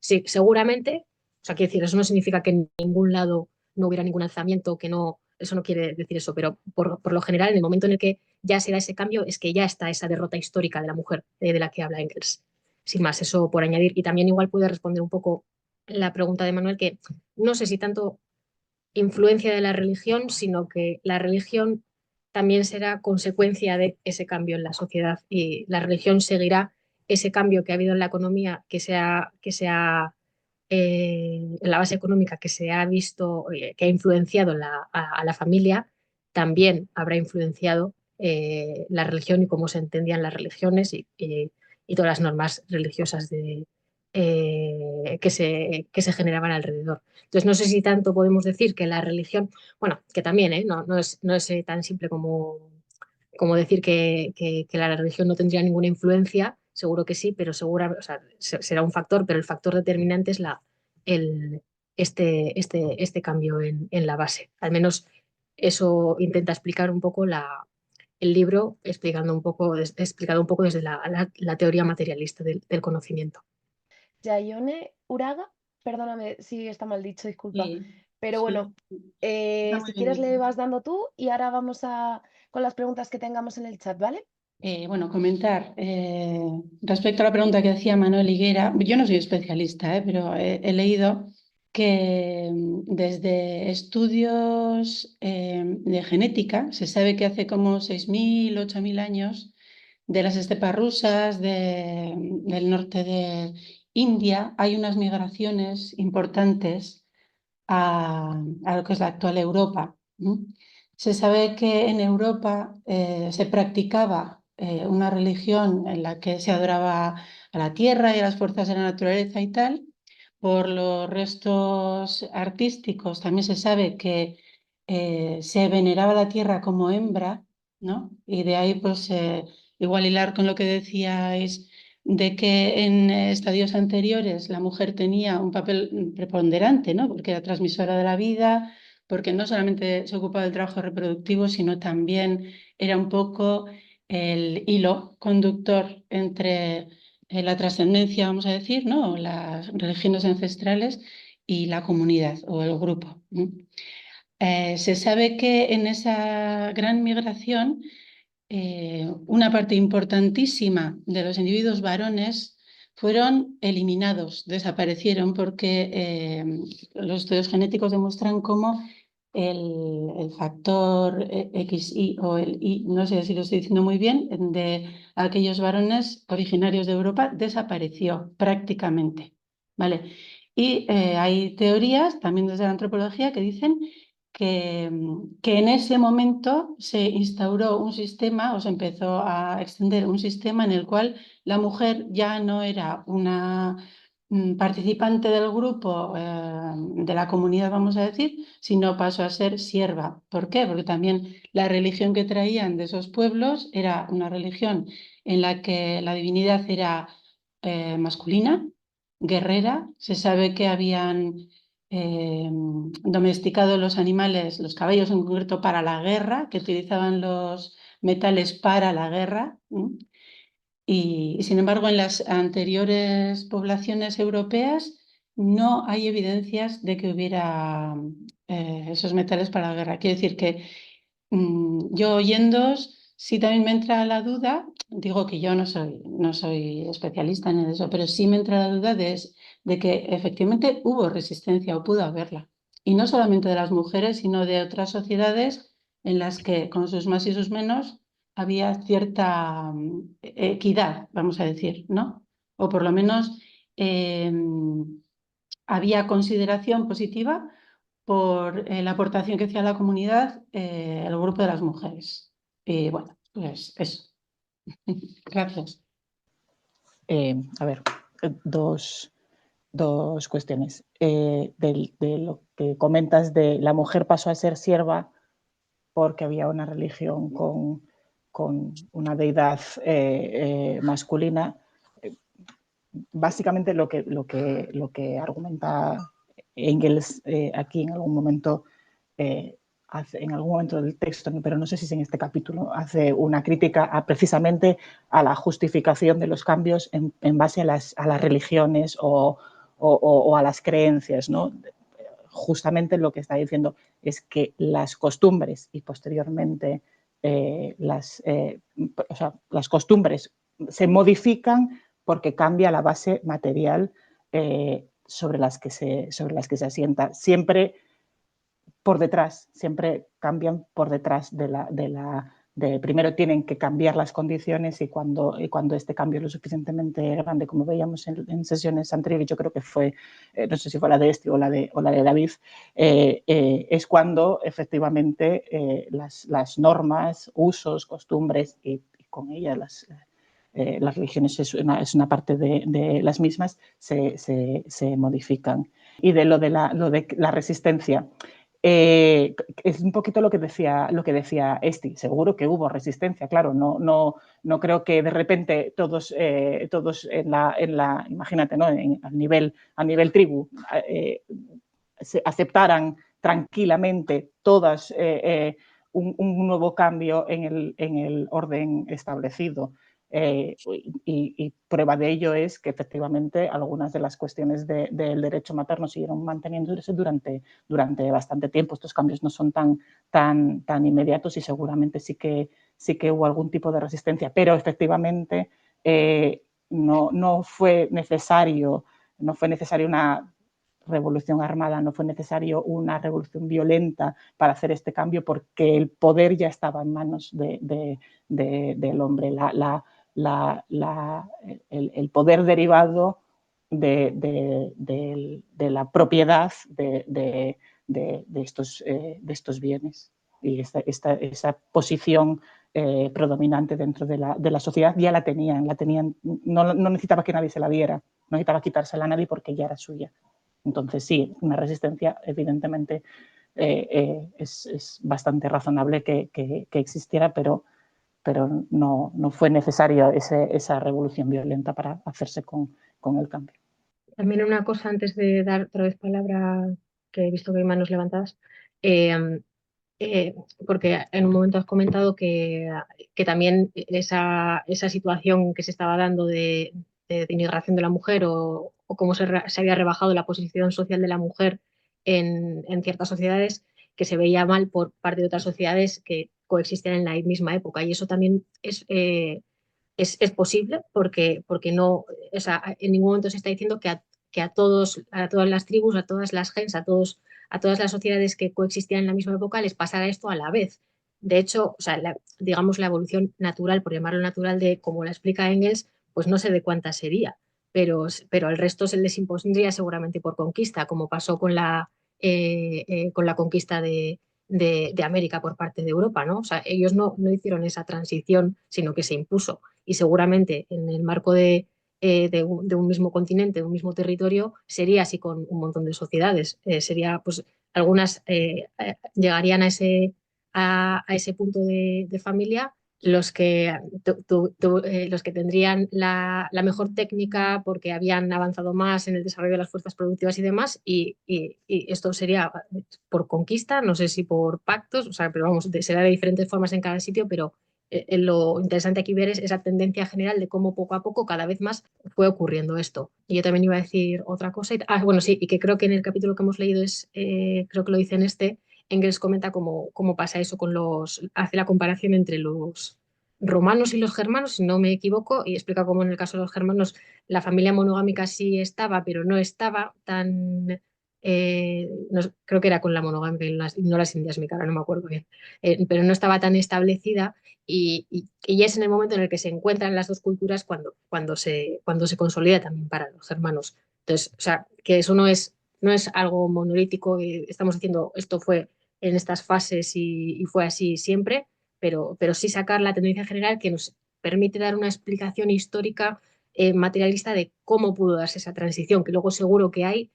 Sí, seguramente, o sea, quiero decir, eso no significa que en ningún lado no hubiera ningún alzamiento, que no, eso no quiere decir eso, pero por lo general, en el momento en el que ya se da ese cambio, es que ya está esa derrota histórica de la mujer de la que habla Engels. Sin más, eso por añadir. Y también igual puede responder un poco la pregunta de Manuel, que no sé si tanto influencia de la religión, sino que la religión también será consecuencia de ese cambio en la sociedad y la religión seguirá ese cambio que ha habido en la economía, en la base económica que se ha visto, que ha influenciado a la familia, también habrá influenciado la religión y cómo se entendían las religiones y todas las normas religiosas que se generaban alrededor. Entonces, no sé si tanto podemos decir que la religión, bueno, que también no es tan simple como decir que la religión no tendría ninguna influencia, seguro que sí, pero o sea, será un factor, pero el factor determinante es el, este cambio en la base. Al menos eso intenta explicar un poco el libro, explicado un poco desde la teoría materialista del conocimiento.
Yaione Uraga, perdóname si está mal dicho, disculpa.
Sí,
Pero
sí,
bueno,
está muy
si
bien
quieres le
dicho.
vas dando tú y ahora vamos con las preguntas que tengamos en el chat, ¿vale?
Bueno, comentar respecto a la pregunta que hacía Manuel Higuera, yo no soy especialista, pero he leído que desde estudios de genética se sabe que hace como 6.000, 8.000 años de las estepas rusas, del norte de India, hay unas migraciones importantes a lo que es la actual Europa. Se sabe que en Europa se practicaba una religión en la que se adoraba a la tierra y a las fuerzas de la naturaleza y tal. Por los restos artísticos también se sabe que se veneraba la tierra como hembra, ¿no? Y de ahí, pues, igual hilar con lo que decíais de que en estadios anteriores la mujer tenía un papel preponderante, ¿no? Porque era transmisora de la vida, porque no solamente se ocupaba del trabajo reproductivo, sino también era un poco el hilo conductor entre la trascendencia, vamos a decir, ¿no? Las religiones ancestrales y la comunidad o el grupo. Se sabe que en esa gran migración una parte importantísima de los individuos varones fueron eliminados, desaparecieron, porque los estudios genéticos demuestran cómo el factor XY o el Y, no sé si lo estoy diciendo muy bien, de aquellos varones originarios de Europa desapareció prácticamente, ¿vale? Y hay teorías, también desde la antropología, que dicen que en ese momento se instauró un sistema o se empezó a extender un sistema en el cual la mujer ya no era una participante del grupo, de la comunidad, vamos a decir, sino pasó a ser sierva. ¿Por qué? Porque también la religión que traían de esos pueblos era una religión en la que la divinidad era masculina, guerrera. Se sabe que habían domesticado los animales, los caballos en concreto, para la guerra, que utilizaban los metales para la guerra. Y sin embargo, en las anteriores poblaciones europeas no hay evidencias de que hubiera esos metales para la guerra. Quiero decir que yo oyéndoos, sí también me entra la duda, digo que yo no soy especialista en eso, pero sí me entra la duda de que efectivamente hubo resistencia o pudo haberla. Y no solamente de las mujeres, sino de otras sociedades en las que con sus más y sus menos había cierta equidad, vamos a decir, ¿no? O por lo menos había consideración positiva por la aportación que hacía a la comunidad el grupo de las mujeres. Y bueno, pues eso. Gracias.
A ver, dos cuestiones. De lo que comentas de la mujer pasó a ser sierva porque había una religión con una deidad masculina. Básicamente lo que argumenta Engels aquí en algún momento del texto, pero no sé si es en este capítulo, hace una crítica precisamente a la justificación de los cambios en base a las religiones o a las creencias, ¿no? Justamente lo que está diciendo es que las costumbres y posteriormente las costumbres se modifican porque cambia la base material sobre las que se asienta. Siempre por detrás, siempre cambian por detrás primero tienen que cambiar las condiciones y cuando este cambio es lo suficientemente grande, como veíamos en sesiones anteriores, yo creo que fue, no sé si fue la de Esti o la de David, es cuando efectivamente las normas, usos, costumbres y con ellas las religiones es una parte de las mismas, se modifican. Y de lo de la resistencia, es un poquito lo que decía Esti. Seguro que hubo resistencia, claro. No creo que de repente todos imagínate, ¿no? A nivel tribu se aceptaran tranquilamente todas un nuevo cambio en el orden establecido. Y prueba de ello es que efectivamente algunas de las cuestiones del derecho materno siguieron manteniéndose durante bastante tiempo. Estos cambios no son tan inmediatos y seguramente sí que hubo algún tipo de resistencia, pero efectivamente no fue necesario una revolución armada, no fue necesario una revolución violenta para hacer este cambio porque el poder ya estaba en manos del hombre. el poder derivado de la propiedad de estos bienes. Y esa posición predominante dentro de la sociedad ya la tenían, no necesitaba que nadie se la diera, no necesitaba quitársela a nadie porque ya era suya. Entonces sí, una resistencia evidentemente es bastante razonable que existiera, pero no fue necesaria esa revolución violenta para hacerse con el cambio.
También una cosa antes de dar otra vez palabra, que he visto que hay manos levantadas, eh, porque en un momento has comentado que también esa situación que se estaba dando de denigración de la mujer o cómo se había rebajado la posición social de la mujer en ciertas sociedades, que se veía mal por parte de otras sociedades que coexistían en la misma época. Y eso también es posible porque no, o sea, en ningún momento se está diciendo que a todas las tribus, a todas las gens, a todas las sociedades que coexistían en la misma época les pasara esto a la vez. De hecho, o sea, digamos la evolución natural, por llamarlo natural, de como la explica Engels, pues no sé de cuántas sería, pero al resto se les impondría seguramente por conquista, como pasó con la conquista de América por parte de Europa, ¿no? O sea, ellos no hicieron esa transición, sino que se impuso. Y seguramente en el marco de un mismo continente, de un mismo territorio, sería así con un montón de sociedades. Sería, pues, algunas llegarían a ese punto de familia los que, los que tendrían la mejor técnica porque habían avanzado más en el desarrollo de las fuerzas productivas y demás, y esto sería por conquista, no sé si por pactos, o sea, pero vamos, será de diferentes formas en cada sitio, pero lo interesante aquí ver es esa tendencia general de cómo poco a poco cada vez más fue ocurriendo esto. Y yo también iba a decir otra cosa, bueno, sí, y que creo que en el capítulo que hemos leído creo que lo dice en Engels comenta cómo pasa eso hace la comparación entre los romanos y los germanos, si no me equivoco, y explica cómo en el caso de los germanos la familia monogámica sí estaba, pero no estaba tan, creo que era con la monogamia, no las indias, mi cara, no me acuerdo bien, pero no estaba tan establecida y es en el momento en el que se encuentran las dos culturas cuando se consolida también para los germanos. Entonces, o sea, que eso no es algo monolítico, estamos diciendo esto fue en estas fases y fue así siempre, pero sí sacar la tendencia general que nos permite dar una explicación histórica materialista de cómo pudo darse esa transición, que luego seguro que hay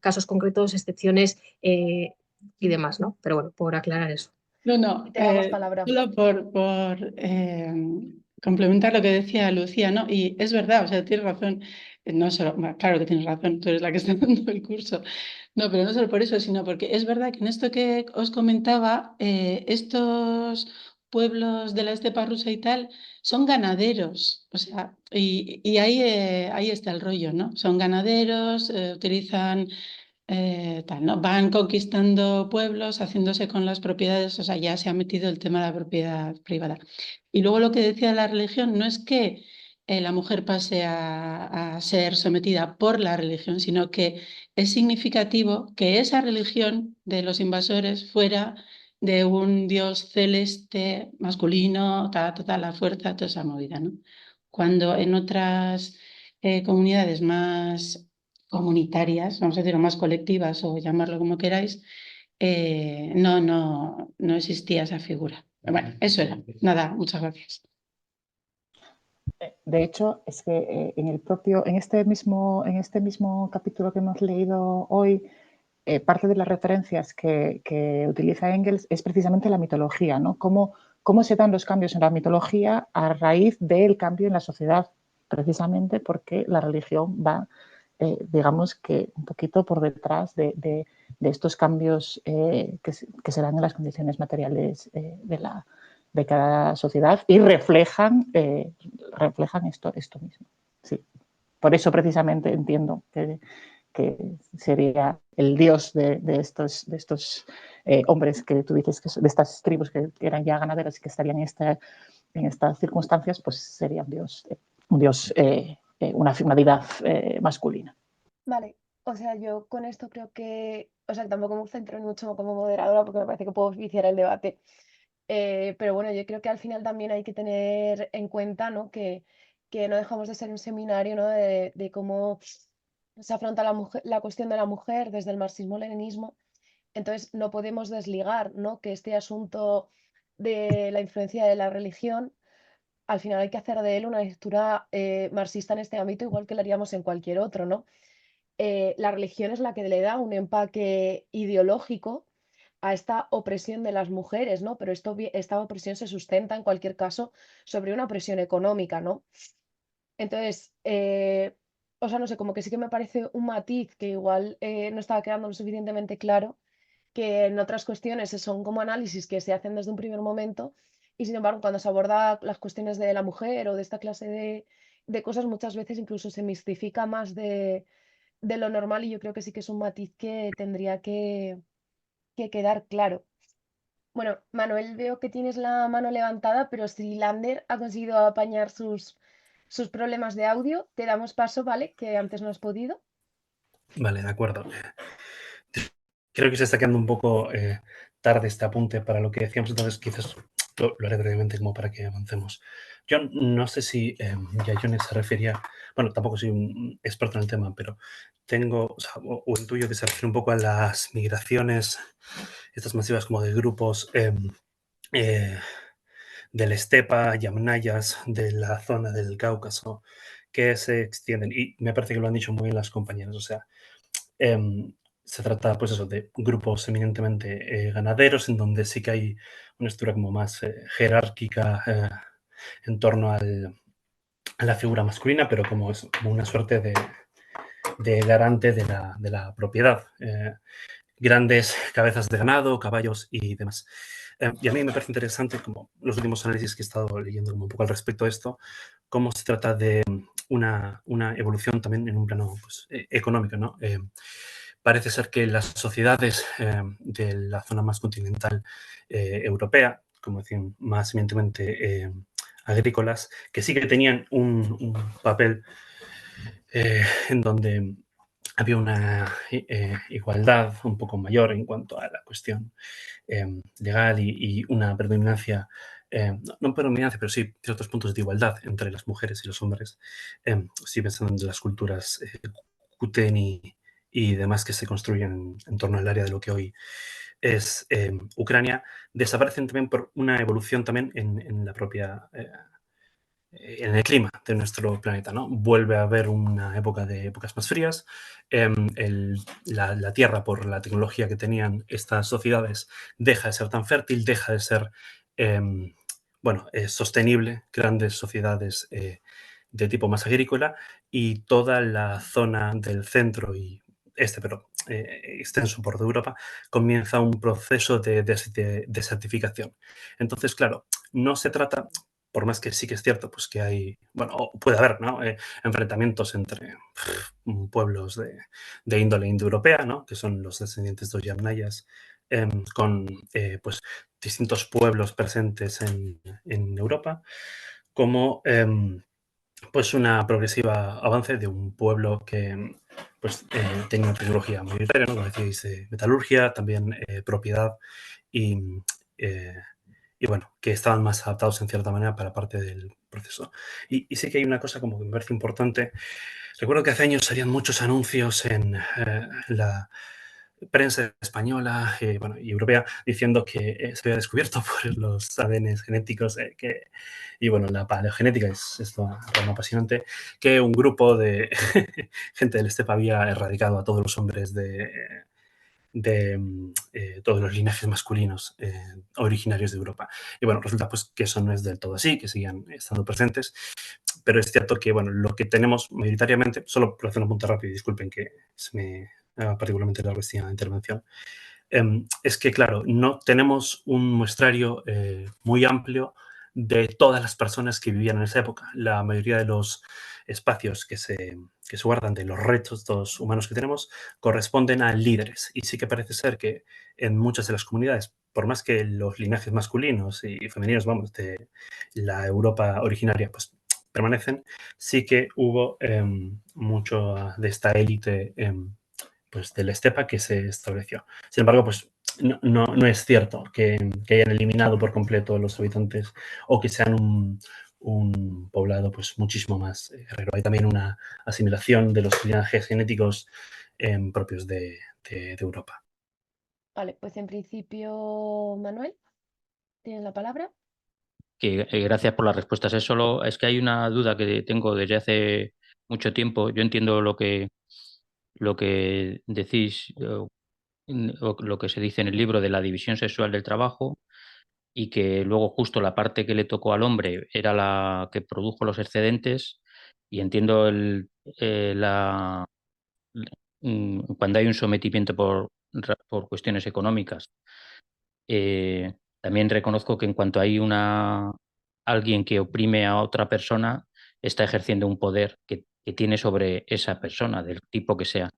casos concretos, excepciones y demás, ¿no? Pero bueno, por aclarar eso.
No,
Te damos palabra.
solo por complementar lo que decía Lucía, ¿no? Y es verdad, o sea, tienes razón, no solo, claro que tienes razón, tú eres la que está dando el curso, no, pero no solo por eso, sino porque es verdad que en esto que os comentaba, estos pueblos de la estepa rusa y tal son ganaderos, o sea, y ahí está el rollo, ¿no? Son ganaderos, utilizan tal, ¿no? Van conquistando pueblos, haciéndose con las propiedades, o sea, ya se ha metido el tema de la propiedad privada. Y luego lo que decía la religión no es que la mujer pase a ser sometida por la religión, sino que es significativo que esa religión de los invasores fuera de un dios celeste masculino, toda la fuerza, toda esa movida, ¿no? Cuando en otras comunidades más comunitarias, vamos a decir, o más colectivas o llamarlo como queráis, no existía esa figura. Bueno, eso era. Nada, muchas gracias.
De hecho, es que en este mismo capítulo que hemos leído hoy, parte de las referencias que utiliza Engels es precisamente la mitología, ¿no? Cómo se dan los cambios en la mitología a raíz del cambio en la sociedad, precisamente porque la religión va, digamos que un poquito por detrás de estos cambios que se dan en las condiciones materiales de cada sociedad y reflejan esto mismo. Sí. Por eso precisamente entiendo que sería el dios de estos hombres que tú dices, de estas tribus que eran ya ganaderas y que estarían en estas circunstancias, pues sería un dios, una deidad masculina.
Vale, o sea, yo con esto creo que, o sea, tampoco me centro mucho como moderadora porque me parece que puedo viciar el debate. Pero bueno, yo creo que al final también hay que tener en cuenta, ¿no? Que no dejamos de ser un seminario, ¿no? De cómo se afronta la cuestión de la mujer desde el marxismo-leninismo. Entonces, no podemos desligar, ¿no? Que este asunto de la influencia de la religión, al final hay que hacer de él una lectura marxista en este ámbito, igual que lo haríamos en cualquier otro, ¿no? La religión es la que le da un empaque ideológico a esta opresión de las mujeres, ¿no? Pero esta opresión se sustenta en cualquier caso sobre una opresión económica, ¿no? Entonces, o sea, no sé, como que sí que me parece un matiz que igual no estaba quedando lo suficientemente claro, que en otras cuestiones son como análisis que se hacen desde un primer momento y sin embargo cuando se aborda las cuestiones de la mujer o de esta clase de cosas muchas veces incluso se mistifica más de lo normal y yo creo que sí que es un matiz que tendría que quedar claro. Bueno, Manuel, veo que tienes la mano levantada, pero si Lander ha conseguido apañar sus problemas de audio, te damos paso, ¿vale? Que antes no has podido.
Vale, de acuerdo. Creo que se está quedando un poco tarde este apunte para lo que decíamos, entonces quizás lo haré brevemente como para que avancemos. Yo no sé si Yayone se refería, bueno, tampoco soy un experto en el tema, pero tengo, o sea, o intuyo que se refiere un poco a las migraciones, estas masivas como de grupos eh, del Estepa, Yamnayas, de la zona del Cáucaso, que se extienden, y me parece que lo han dicho muy bien las compañeras, o sea, se trata, pues eso, de grupos eminentemente ganaderos, en donde sí que hay una estructura como más jerárquica en torno a la figura masculina, pero como, como una suerte de garante de la propiedad. Grandes cabezas de ganado, caballos y demás. Y a mí me parece interesante, como los últimos análisis que he estado leyendo como un poco al respecto de esto, cómo se trata de una evolución también en un plano pues, económico, ¿no? Parece ser que las sociedades de la zona más continental europea, como decían, más evidentemente agrícolas, que sí que tenían un papel en donde había una igualdad un poco mayor en cuanto a la cuestión legal y una predominancia, no predominancia, pero sí ciertos puntos de igualdad entre las mujeres y los hombres. Estoy pensando en las culturas Kuten y demás que se construyen en torno al área de lo que hoy es Ucrania, desaparecen también por una evolución también en la propia en el clima de nuestro planeta, ¿no? Vuelve a haber una época de épocas más frías. La Tierra, por la tecnología que tenían estas sociedades, deja de ser tan fértil, deja de ser, sostenible, grandes sociedades de tipo más agrícola, y toda la zona del centro y pero extenso por toda Europa, comienza un proceso de desertificación. Entonces, claro, no se trata, por más que sí que es cierto, pues que hay, bueno, puede haber, ¿no? Enfrentamientos entre pueblos de índole indoeuropea, ¿no? Que son los descendientes de los Yamnayas, con pues distintos pueblos presentes en Europa, como pues una progresiva avance de un pueblo que pues tenía una tecnología mayoritaria, ¿no? Como decíais, metalurgia, también propiedad y eh, y bueno, que estaban más adaptados en cierta manera para parte del proceso. Y sí que hay una cosa como que me parece importante. Recuerdo que hace años salían muchos anuncios en la prensa española y europea diciendo que se había descubierto por los ADNs genéticos y bueno, la paleogenética es una rama apasionante, que un grupo de gente del estepa había erradicado a todos los hombres de todos los linajes masculinos originarios de Europa. Y bueno, resulta pues que eso no es del todo así, que siguen estando presentes, pero es cierto que bueno, lo que tenemos mayoritariamente, solo por hacer un punto rápido, y disculpen que se me haga particularmente larga esta intervención, es que, claro, no tenemos un muestrario muy amplio de todas las personas que vivían en esa época. La mayoría de los espacios que se guardan de los restos humanos que tenemos corresponden a líderes. Y sí que parece ser que en muchas de las comunidades, por más que los linajes masculinos y femeninos, vamos, de la Europa originaria, pues permanecen, sí que hubo mucho de esta élite pues, de la estepa que se estableció. Sin embargo, pues no es cierto que hayan eliminado por completo los habitantes o que sean un poblado pues muchísimo más guerrero. Hay también una asimilación de los linajes genéticos propios de Europa.
Vale, pues en principio, Manuel, tienes la palabra.
Gracias por las respuestas. Es que hay una duda que tengo desde hace mucho tiempo. Yo entiendo lo que decís, o lo que se dice en el libro de la división sexual del trabajo, y que luego justo la parte que le tocó al hombre era la que produjo los excedentes, y entiendo cuando hay un sometimiento por cuestiones económicas. También reconozco que en cuanto hay alguien que oprime a otra persona, está ejerciendo un poder que tiene sobre esa persona, del tipo que sea.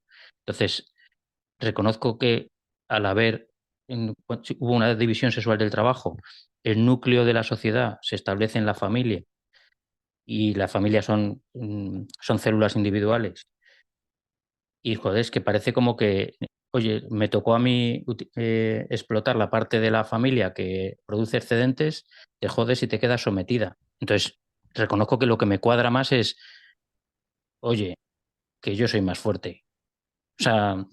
Entonces, reconozco que al hubo una división sexual del trabajo, el núcleo de la sociedad se establece en la familia, y la familia son células individuales. Y joder, es que parece como que, oye, me tocó a mí explotar la parte de la familia que produce excedentes, te jodes y te quedas sometida. Entonces, reconozco que lo que me cuadra más es, oye, que yo soy más fuerte. O sea,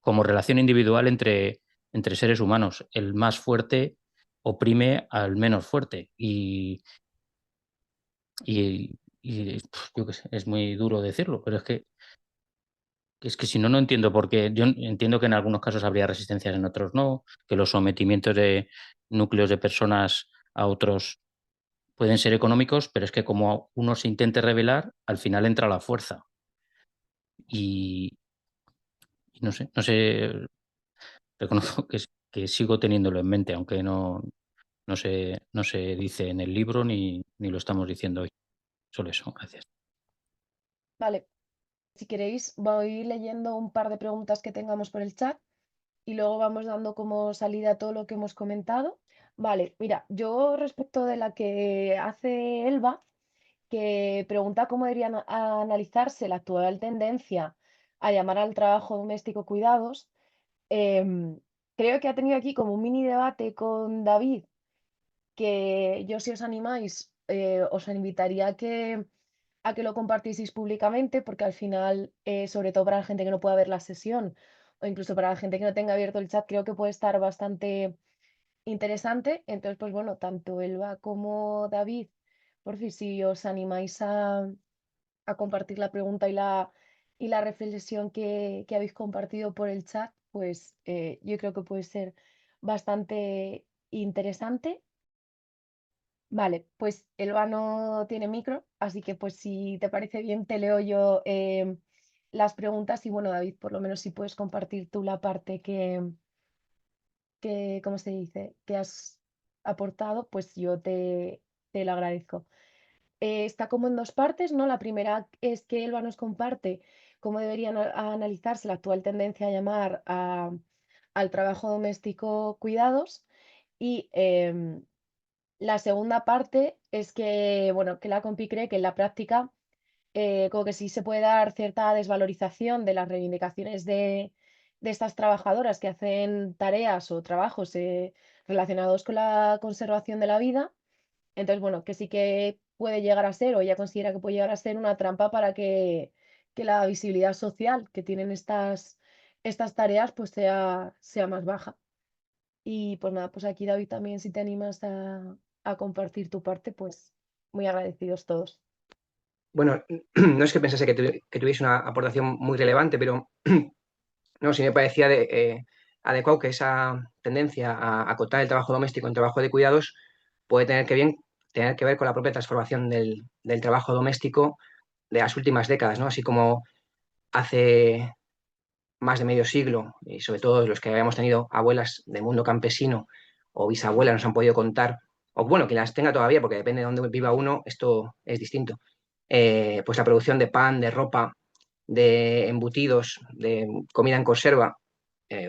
como relación individual entre seres humanos, el más fuerte oprime al menos fuerte. Yo qué sé, es muy duro decirlo, pero es que si no, no entiendo por qué. Yo entiendo que en algunos casos habría resistencias, en otros no, que los sometimientos de núcleos de personas a otros pueden ser económicos, pero es que como uno se intente rebelar, al final entra la fuerza. Y no sé, reconozco que sigo teniéndolo en mente, aunque no se dice en el libro ni lo estamos diciendo hoy. Solo eso, gracias.
Vale, si queréis, voy leyendo un par de preguntas que tengamos por el chat y luego vamos dando como salida a todo lo que hemos comentado. Vale, mira, yo respecto de la que hace Elba, que pregunta cómo debería analizarse la actual tendencia a llamar al trabajo doméstico cuidados, em, creo que ha tenido aquí como un mini debate con David, que yo si os animáis, os invitaría a que lo compartieseis públicamente, porque al final, sobre todo para la gente que no pueda ver la sesión o incluso para la gente que no tenga abierto el chat, creo que puede estar bastante interesante. Entonces, pues bueno, tanto Elba como David, por fin, si os animáis a compartir la pregunta y la reflexión que habéis compartido por el chat, pues yo creo que puede ser bastante interesante. Vale, pues Elba no tiene micro, así que pues si te parece bien te leo yo las preguntas y bueno, David, por lo menos si puedes compartir tú la parte ¿cómo se dice?, que has aportado, pues yo te lo agradezco. Está como en dos partes, ¿no? La primera es que Elba nos comparte cómo debería analizarse la actual tendencia a llamar al trabajo doméstico cuidados y la segunda parte es que, bueno, que la compi cree que en la práctica como que sí se puede dar cierta desvalorización de las reivindicaciones de estas trabajadoras que hacen tareas o trabajos relacionados con la conservación de la vida. Entonces, bueno, que sí que puede llegar a ser, o ella considera que puede llegar a ser una trampa para que la visibilidad social que tienen estas tareas pues sea más baja. Y pues nada, pues aquí David también si te animas a compartir tu parte, pues muy agradecidos todos.
Bueno, no es que pensase que tuviese una aportación muy relevante, pero no, sí me parecía adecuado que esa tendencia a acotar el trabajo doméstico en trabajo de cuidados puede tener que ver con la propia transformación del trabajo doméstico de las últimas décadas, ¿no? Así como hace más de medio siglo, y sobre todo los que habíamos tenido abuelas del mundo campesino o bisabuelas nos han podido contar, o bueno, que las tenga todavía, porque depende de dónde viva uno, esto es distinto. Pues la producción de pan, de ropa, de embutidos, de comida en conserva,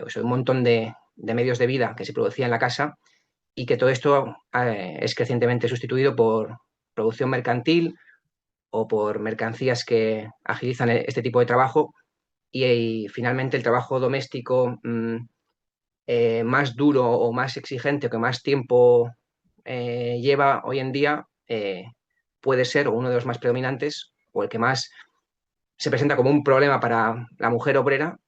o sea, un montón de medios de vida que se producía en la casa y que todo esto es crecientemente sustituido por producción mercantil o por mercancías que agilizan este tipo de trabajo y finalmente el trabajo doméstico más duro o más exigente o que más tiempo lleva hoy en día, puede ser o uno de los más predominantes o el que más se presenta como un problema para la mujer obrera,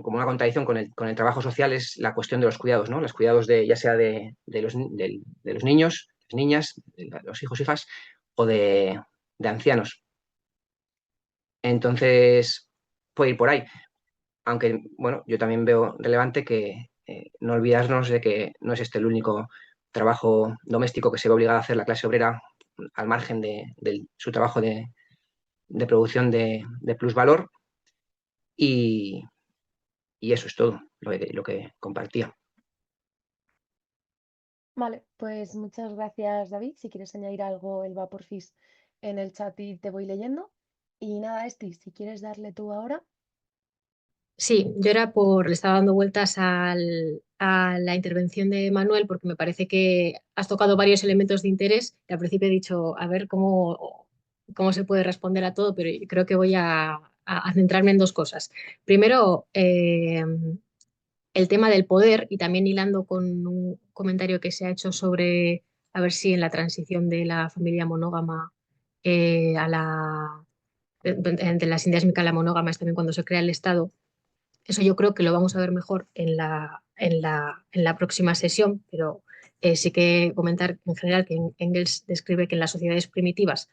como una contradicción con el trabajo social, es la cuestión de los cuidados, ¿no? Los cuidados ya sea de los niños, las niñas, de los hijos, hijas o de ancianos. Entonces, puede ir por ahí. Aunque, bueno, yo también veo relevante que no olvidarnos de que no es este el único trabajo doméstico que se ve obligada a hacer la clase obrera al margen de su trabajo de producción de plusvalor. Y eso es todo lo que compartía.
Vale, pues muchas gracias, David. Si quieres añadir algo, Elba, porfis, en el chat y te voy leyendo. Y nada, Esti, si quieres darle tú ahora.
Sí, yo le estaba dando vueltas a la intervención de Manuel porque me parece que has tocado varios elementos de interés y al principio he dicho, a ver cómo se puede responder a todo, pero creo que voy a centrarme en dos cosas. Primero, el tema del poder y también hilando con un comentario que se ha hecho sobre a ver si en la transición de la familia monógama a de la sindiásmica a la monógama es también cuando se crea el Estado. Eso yo creo que lo vamos a ver mejor en la próxima sesión, pero sí que comentar en general que Engels describe que en las sociedades primitivas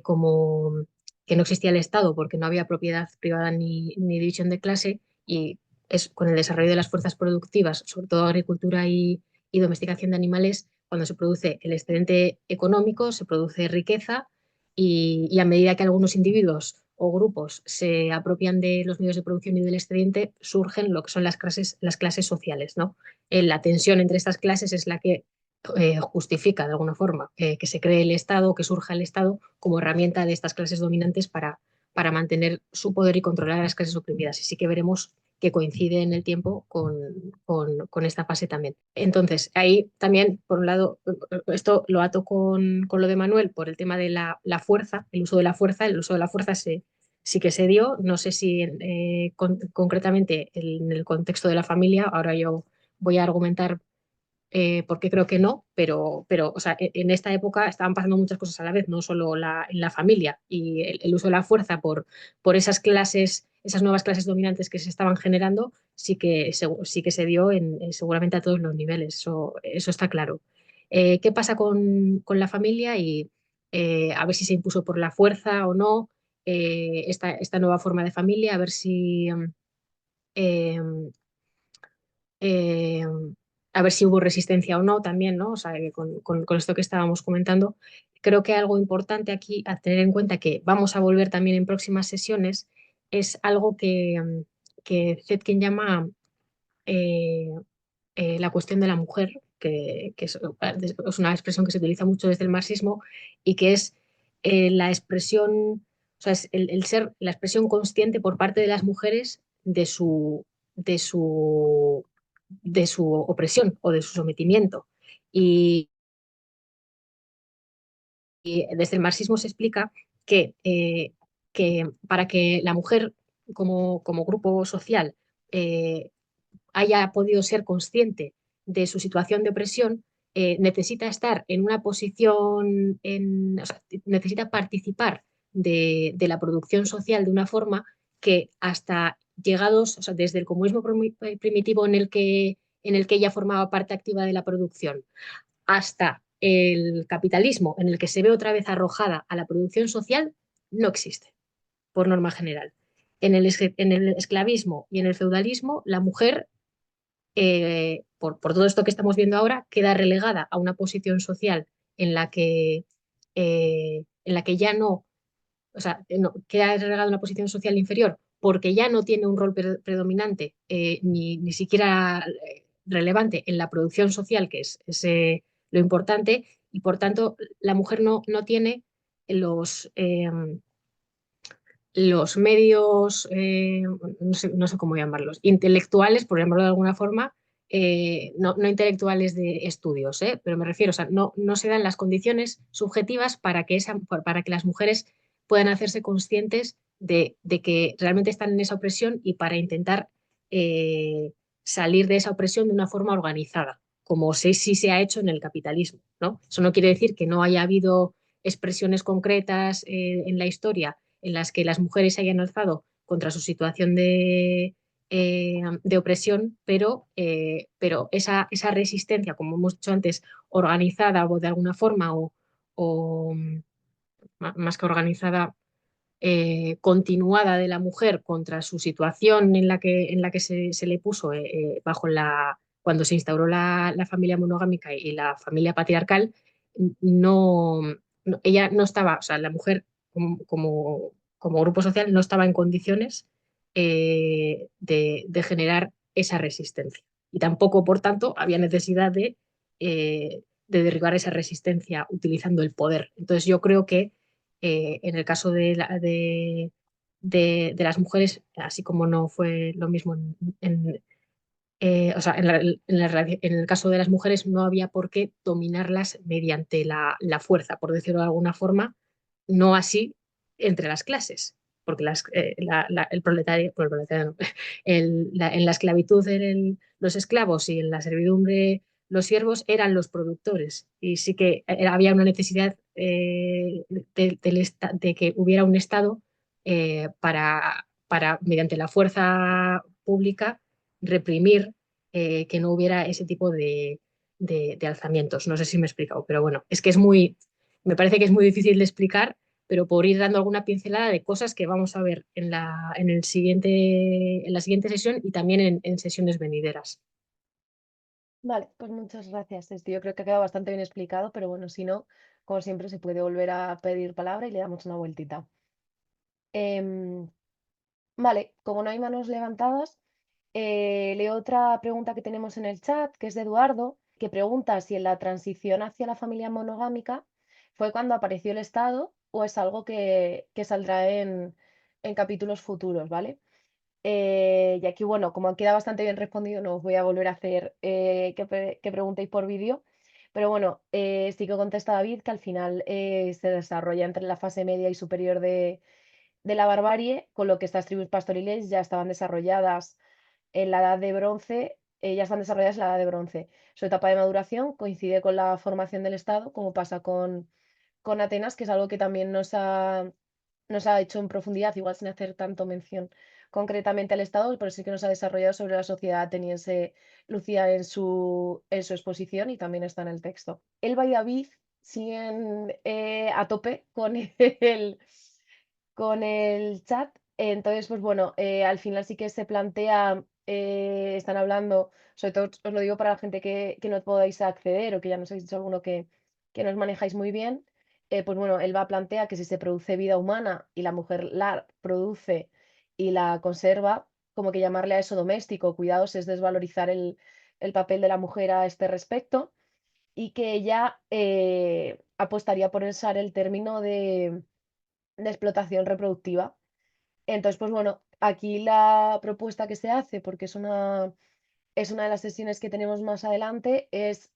como que no existía el Estado porque no había propiedad privada ni división de clase y es con el desarrollo de las fuerzas productivas, sobre todo agricultura y domesticación de animales, cuando se produce el excedente económico, se produce riqueza y a medida que algunos individuos o grupos se apropian de los medios de producción y del excedente, surgen lo que son las clases sociales, ¿no? La tensión entre estas clases es la que justifica de alguna forma que se cree el Estado, que surja el Estado como herramienta de estas clases dominantes para mantener su poder y controlar a las clases oprimidas. Y sí que veremos que coincide en el tiempo con esta fase también. Entonces, ahí también, por un lado, esto lo ato con lo de Manuel por el tema de la fuerza, el uso de la fuerza. El uso de la fuerza sí que se dio, no sé si concretamente en el contexto de la familia, ahora yo voy a argumentar porque creo que no, pero o sea, en esta época estaban pasando muchas cosas a la vez, no solo en la familia, y el uso de la fuerza por esas clases, esas nuevas clases dominantes que se estaban generando, sí que se dio seguramente a todos los niveles, eso está claro. ¿Qué pasa con la familia? Y a ver si se impuso por la fuerza o no esta nueva forma de familia, a ver si... eh, eh, a ver si hubo resistencia o no también, ¿no? O sea, que con esto que estábamos comentando, creo que algo importante aquí a tener en cuenta que vamos a volver también en próximas sesiones es algo que Zetkin llama eh, la cuestión de la mujer, que es una expresión que se utiliza mucho desde el marxismo y que es la expresión, o sea, es el ser la expresión consciente por parte de las mujeres de su, de su opresión o de su sometimiento. Y desde el marxismo se explica que para que la mujer como grupo social haya podido ser consciente de su situación de opresión, necesita estar en una posición, o sea, necesita participar de la producción social de una forma que hasta llegados, o sea, desde el comunismo primitivo en el que ella formaba parte activa de la producción, hasta el capitalismo en el que se ve otra vez arrojada a la producción social, no existe, por norma general. En el esclavismo y en el feudalismo, la mujer por todo esto que estamos viendo ahora, queda relegada a una posición social en la que ya no, o sea, no, queda relegada a una posición social inferior porque ya no tiene un rol predominante ni siquiera relevante en la producción social, que es lo importante, y por tanto la mujer no tiene los medios, no sé cómo llamarlos, intelectuales, por llamarlo de alguna forma, no intelectuales de estudios, pero me refiero, o sea, no se dan las condiciones subjetivas para que las mujeres puedan hacerse conscientes de que realmente están en esa opresión y para intentar salir de esa opresión de una forma organizada, como sí se ha hecho en el capitalismo, ¿no? Eso no quiere decir que no haya habido expresiones concretas en la historia en las que las mujeres se hayan alzado contra su situación de opresión, pero esa resistencia, como hemos dicho antes, organizada o de alguna forma o más que organizada, continuada de la mujer contra su situación en la que se le puso cuando se instauró la familia monogámica y la familia patriarcal, no, ella no estaba, o sea, la mujer como grupo social no estaba en condiciones de generar esa resistencia. Y tampoco, por tanto, había necesidad de derribar esa resistencia utilizando el poder. Entonces yo creo que en el caso de las mujeres, así como no fue lo mismo o sea, en el caso de las mujeres no había por qué dominarlas mediante la fuerza, por decirlo de alguna forma, no así entre las clases, porque el proletario, bueno, el proletario no, en la esclavitud los esclavos y en la servidumbre los siervos eran los productores y sí que había una necesidad de que hubiera un Estado mediante la fuerza pública, reprimir que no hubiera ese tipo de alzamientos. No sé si me he explicado, pero bueno, es que me parece que es muy difícil de explicar, pero por ir dando alguna pincelada de cosas que vamos a ver en la siguiente sesión y también en sesiones venideras.
Vale, pues muchas gracias. Yo creo que ha quedado bastante bien explicado, pero bueno, si no, como siempre, se puede volver a pedir palabra y le damos una vueltita. Em, vale, como no hay manos levantadas, leo otra pregunta que tenemos en el chat, que es de Eduardo, que pregunta si en la transición hacia la familia monogámica fue cuando apareció el Estado o es algo que saldrá en capítulos futuros, ¿vale? Y aquí, bueno, como queda bastante bien respondido, no os voy a volver a hacer que preguntéis por vídeo. Pero bueno, sí que contesta David que al final se desarrolla entre la fase media y superior de la barbarie, con lo que estas tribus pastoriles ya estaban desarrolladas en la edad de bronce, ya están desarrolladas en la edad de bronce. Su etapa de maduración coincide con la formación del Estado, como pasa con Atenas, que es algo que también nos ha hecho en profundidad, igual sin hacer tanto mención concretamente al Estado, pero sí que nos ha desarrollado sobre la sociedad ateniense Lucía en su exposición y también está en el texto. Elba y David siguen a tope con el chat. Entonces, pues bueno, al final sí que se plantea, están hablando, sobre todo os lo digo para la gente que no podáis acceder o que ya nos habéis dicho alguno que no os manejáis muy bien, pues bueno, él va a plantear que si se produce vida humana y la mujer la produce y la conserva, como que llamarle a eso doméstico, cuidados, es desvalorizar el papel de la mujer a este respecto y que ella apostaría por usar el término de explotación reproductiva. Entonces, pues bueno, aquí la propuesta que se hace, porque es una de las sesiones que tenemos más adelante, es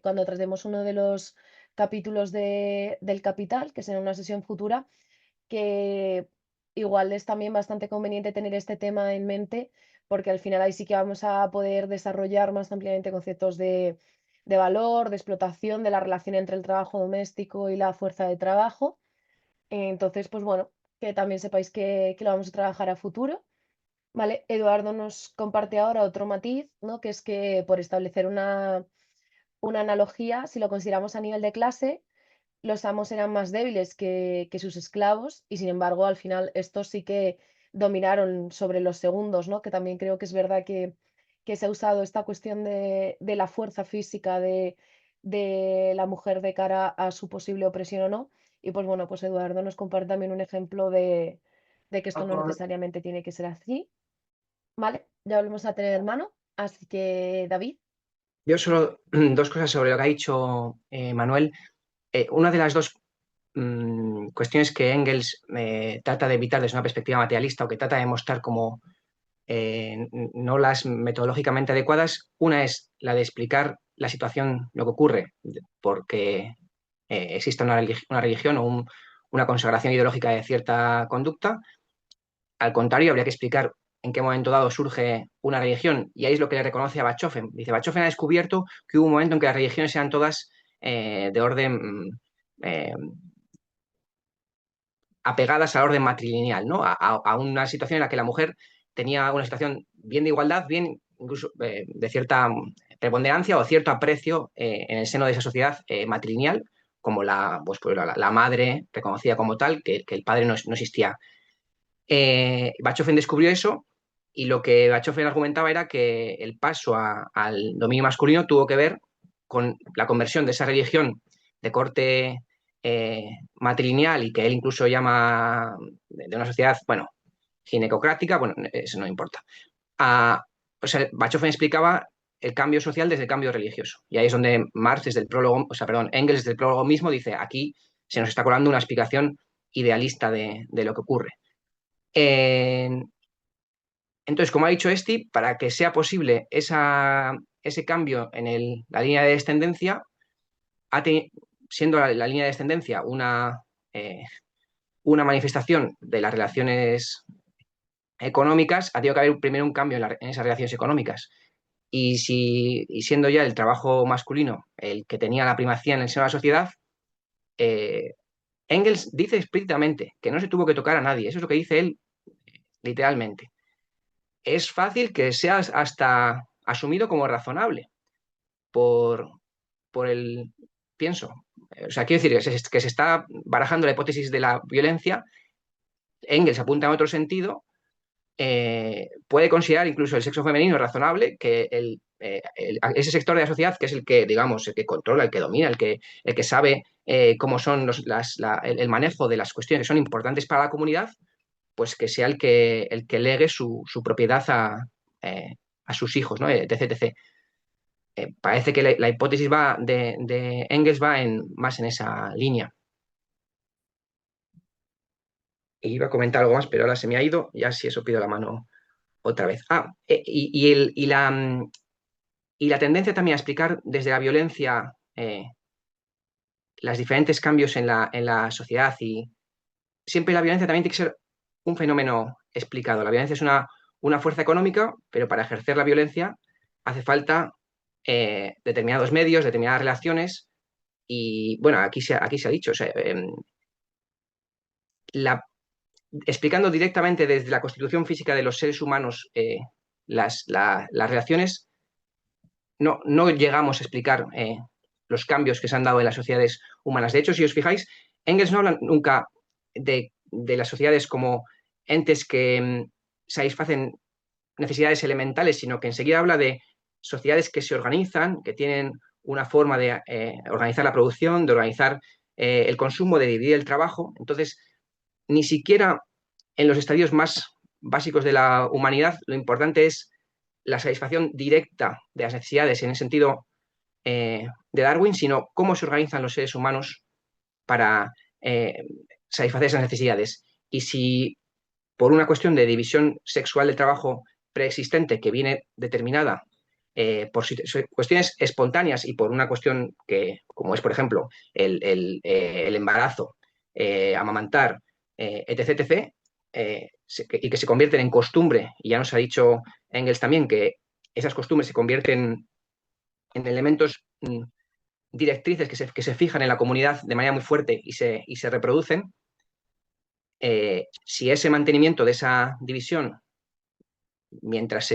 cuando tratemos uno de los capítulos del Capital, que será una sesión futura, que igual es también bastante conveniente tener este tema en mente, porque al final ahí sí que vamos a poder desarrollar más ampliamente conceptos de valor, de explotación, de la relación entre el trabajo doméstico y la fuerza de trabajo. Entonces, pues bueno, que también sepáis que lo vamos a trabajar a futuro. Vale, Eduardo nos comparte ahora otro matiz, ¿no? Que es que por establecer una analogía, si lo consideramos a nivel de clase, los amos eran más débiles que sus esclavos y sin embargo al final estos sí que dominaron sobre los segundos, ¿no? Que también creo que es verdad que se ha usado esta cuestión de la fuerza física de la mujer de cara a su posible opresión o no. Y pues bueno, pues Eduardo nos comparte también un ejemplo de que esto no necesariamente tiene que ser así. Vale, ya volvemos a tener mano. Así que, David.
Yo solo dos cosas sobre lo que ha dicho Manuel. Una de las dos cuestiones que Engels trata de evitar desde una perspectiva materialista o que trata de mostrar como no las metodológicamente adecuadas, una es la de explicar la situación, lo que ocurre, porque existe una religión o una consagración ideológica de cierta conducta. Al contrario, habría que explicar en qué momento dado surge una religión, y ahí es lo que le reconoce a Bachofen. Dice, Bachofen ha descubierto que hubo un momento en que las religiones eran todas de orden apegadas al orden matrilineal, ¿no? A una situación en la que la mujer tenía una situación bien de igualdad, bien incluso de cierta preponderancia o cierto aprecio en el seno de esa sociedad matrilineal, como la madre reconocida como tal, que el padre no existía. Bachofen descubrió eso, y lo que Bachofen argumentaba era que el paso al dominio masculino tuvo que ver con la conversión de esa religión de corte matrilineal, y que él incluso llama de una sociedad, bueno, ginecocrática, bueno, eso no importa. O sea, Bachofen explicaba el cambio social desde el cambio religioso. Y ahí es donde Marx, desde el prólogo, o sea, perdón, Engels desde el prólogo mismo dice, aquí se nos está colando una explicación idealista de lo que ocurre. Entonces, como ha dicho Esti, para que sea posible ese cambio en la línea de descendencia, siendo la línea de descendencia una manifestación de las relaciones económicas, ha tenido que haber primero un cambio en esas relaciones económicas. Y siendo ya el trabajo masculino el que tenía la primacía en el seno de la sociedad, Engels dice explícitamente que no se tuvo que tocar a nadie. Eso es lo que dice él literalmente. Es fácil que sea hasta asumido como razonable por el, pienso, o sea, quiero decir que se está barajando la hipótesis de la violencia. Engels apunta en otro sentido, puede considerar incluso el sexo femenino razonable, que ese sector de la sociedad, que es el que, digamos, el que controla, el que domina, el que sabe cómo son el manejo de las cuestiones que son importantes para la comunidad, pues que sea el que legue su propiedad a sus hijos, ¿no? etc. Parece que la hipótesis de Engels va más en esa línea. Iba a comentar algo más, pero ahora se me ha ido, ya si eso pido la mano otra vez. Y la tendencia también a explicar desde la violencia los diferentes cambios en la sociedad, y siempre la violencia también tiene que ser un fenómeno explicado. La violencia es una fuerza económica, pero para ejercer la violencia hace falta determinados medios, determinadas relaciones, y bueno, aquí se ha dicho, o sea, explicando directamente desde la constitución física de los seres humanos las relaciones, no llegamos a explicar los cambios que se han dado en las sociedades humanas. De hecho, si os fijáis, Engels no habla nunca de las sociedades como entes que satisfacen necesidades elementales, sino que enseguida habla de sociedades que se organizan, que tienen una forma de organizar la producción, de organizar el consumo, de dividir el trabajo. Entonces, ni siquiera en los estadios más básicos de la humanidad lo importante es la satisfacción directa de las necesidades en el sentido de Darwin, sino cómo se organizan los seres humanos para satisfacer esas necesidades. Y si por una cuestión de división sexual del trabajo preexistente, que viene determinada por cuestiones espontáneas, y por una cuestión como es, por ejemplo, el embarazo, amamantar, etc., y que se convierten en costumbre, y ya nos ha dicho Engels también que esas costumbres se convierten en elementos directrices que se fijan en la comunidad de manera muy fuerte y se reproducen. Si ese mantenimiento de esa división, mientras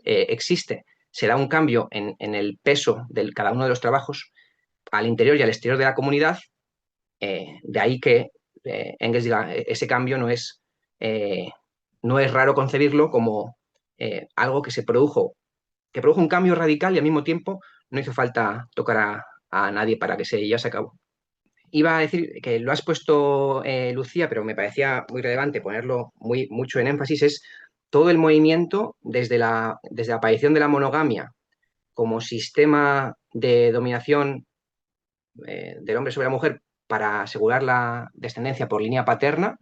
existe, se da un cambio en el peso de cada uno de los trabajos al interior y al exterior de la comunidad, de ahí que Engels diga, ese cambio no es raro concebirlo como algo que produjo un cambio radical, y al mismo tiempo no hizo falta tocar a nadie para que se llevase a cabo. Iba a decir que lo has puesto, Lucía, pero me parecía muy relevante ponerlo mucho en énfasis, es todo el movimiento desde la aparición de la monogamia como sistema de dominación del hombre sobre la mujer para asegurar la descendencia por línea paterna,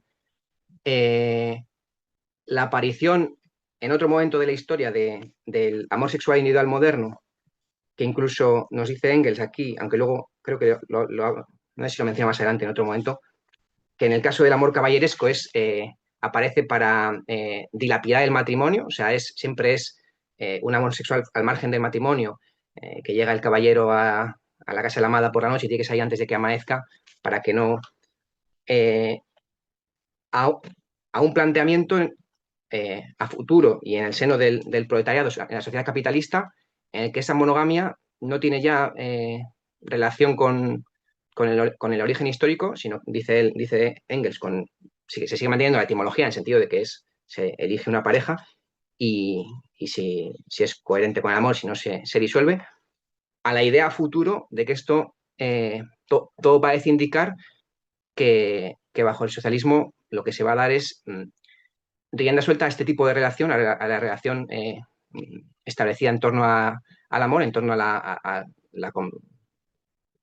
la aparición en otro momento de la historia del amor sexual individual moderno, que incluso nos dice Engels aquí, aunque luego creo que no sé si lo menciona más adelante en otro momento, que en el caso del amor caballeresco es aparece para dilapidar el matrimonio, o sea, siempre es un amor sexual al margen del matrimonio, que llega el caballero a la casa de la amada por la noche y tiene que salir antes de que amanezca para que no... a un planteamiento a futuro y en el seno del proletariado, en la sociedad capitalista, en el que esa monogamia no tiene ya relación con el origen histórico, sino, dice Engels, se sigue manteniendo la etimología en el sentido de que se elige una pareja y si es coherente con el amor, si no se disuelve, a la idea a futuro de que esto todo parece indicar que bajo el socialismo lo que se va a dar es rienda suelta a este tipo de relación, a la relación establecida en torno al amor, en torno a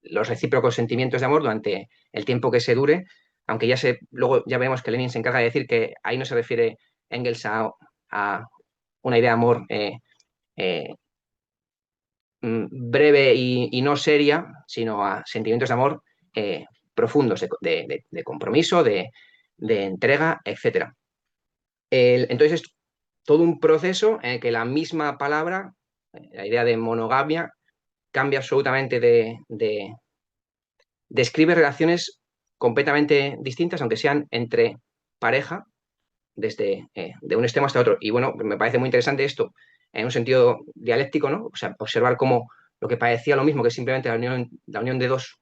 los recíprocos sentimientos de amor durante el tiempo que se dure, aunque luego ya vemos que Lenin se encarga de decir que ahí no se refiere Engels a una idea de amor breve y no seria, sino a sentimientos de amor profundos, de compromiso, de entrega, etc. Entonces es todo un proceso en el que la misma palabra, la idea de monogamia, cambia absolutamente describe relaciones completamente distintas, aunque sean entre pareja, desde de un extremo hasta otro. Y bueno, me parece muy interesante esto en un sentido dialéctico, ¿no? O sea, observar cómo lo que parecía lo mismo, que simplemente la unión de dos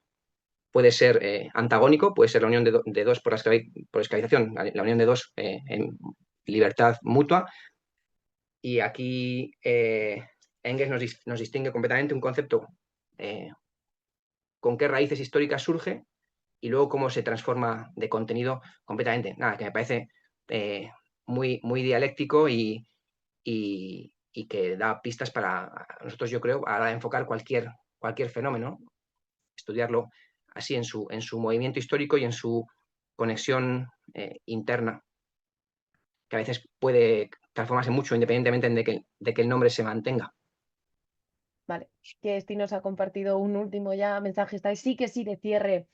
puede ser antagónico, puede ser la unión de dos por esclavización, la unión de dos en libertad mutua. Y aquí Engels nos distingue completamente un concepto con qué raíces históricas surge y luego cómo se transforma de contenido completamente. Nada, que me parece muy, muy dialéctico y que da pistas para nosotros, yo creo, a enfocar cualquier fenómeno, estudiarlo así en su movimiento histórico y en su conexión interna, que a veces puede transformarse mucho independientemente de que el nombre se mantenga.
Vale, que Esti nos ha compartido un último ya mensaje, está sí que sí de cierre,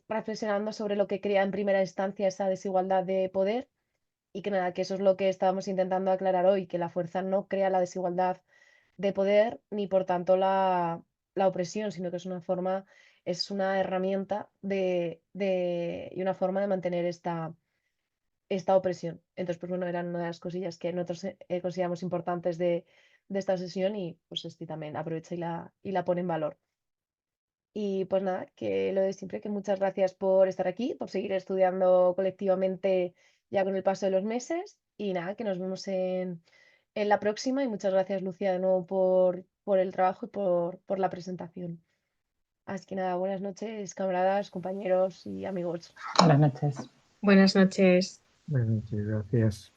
reflexionando sobre lo que crea en primera instancia esa desigualdad de poder y que nada, que eso es lo que estábamos intentando aclarar hoy, que la fuerza no crea la desigualdad de poder ni por tanto la opresión, sino que es una herramienta y una forma de mantener esta opresión. Entonces, pues bueno, eran una de las cosillas que nosotros consideramos importantes de esta sesión y pues este también aprovecha y la pone en valor. Y pues nada, que lo de siempre, que muchas gracias por estar aquí, por seguir estudiando colectivamente ya con el paso de los meses y nada, que nos vemos en la próxima y muchas gracias Lucía de nuevo por el trabajo y por la presentación. Así que nada, buenas noches, camaradas, compañeros y amigos.
Buenas noches.
Buenas noches.
Buenas noches, gracias.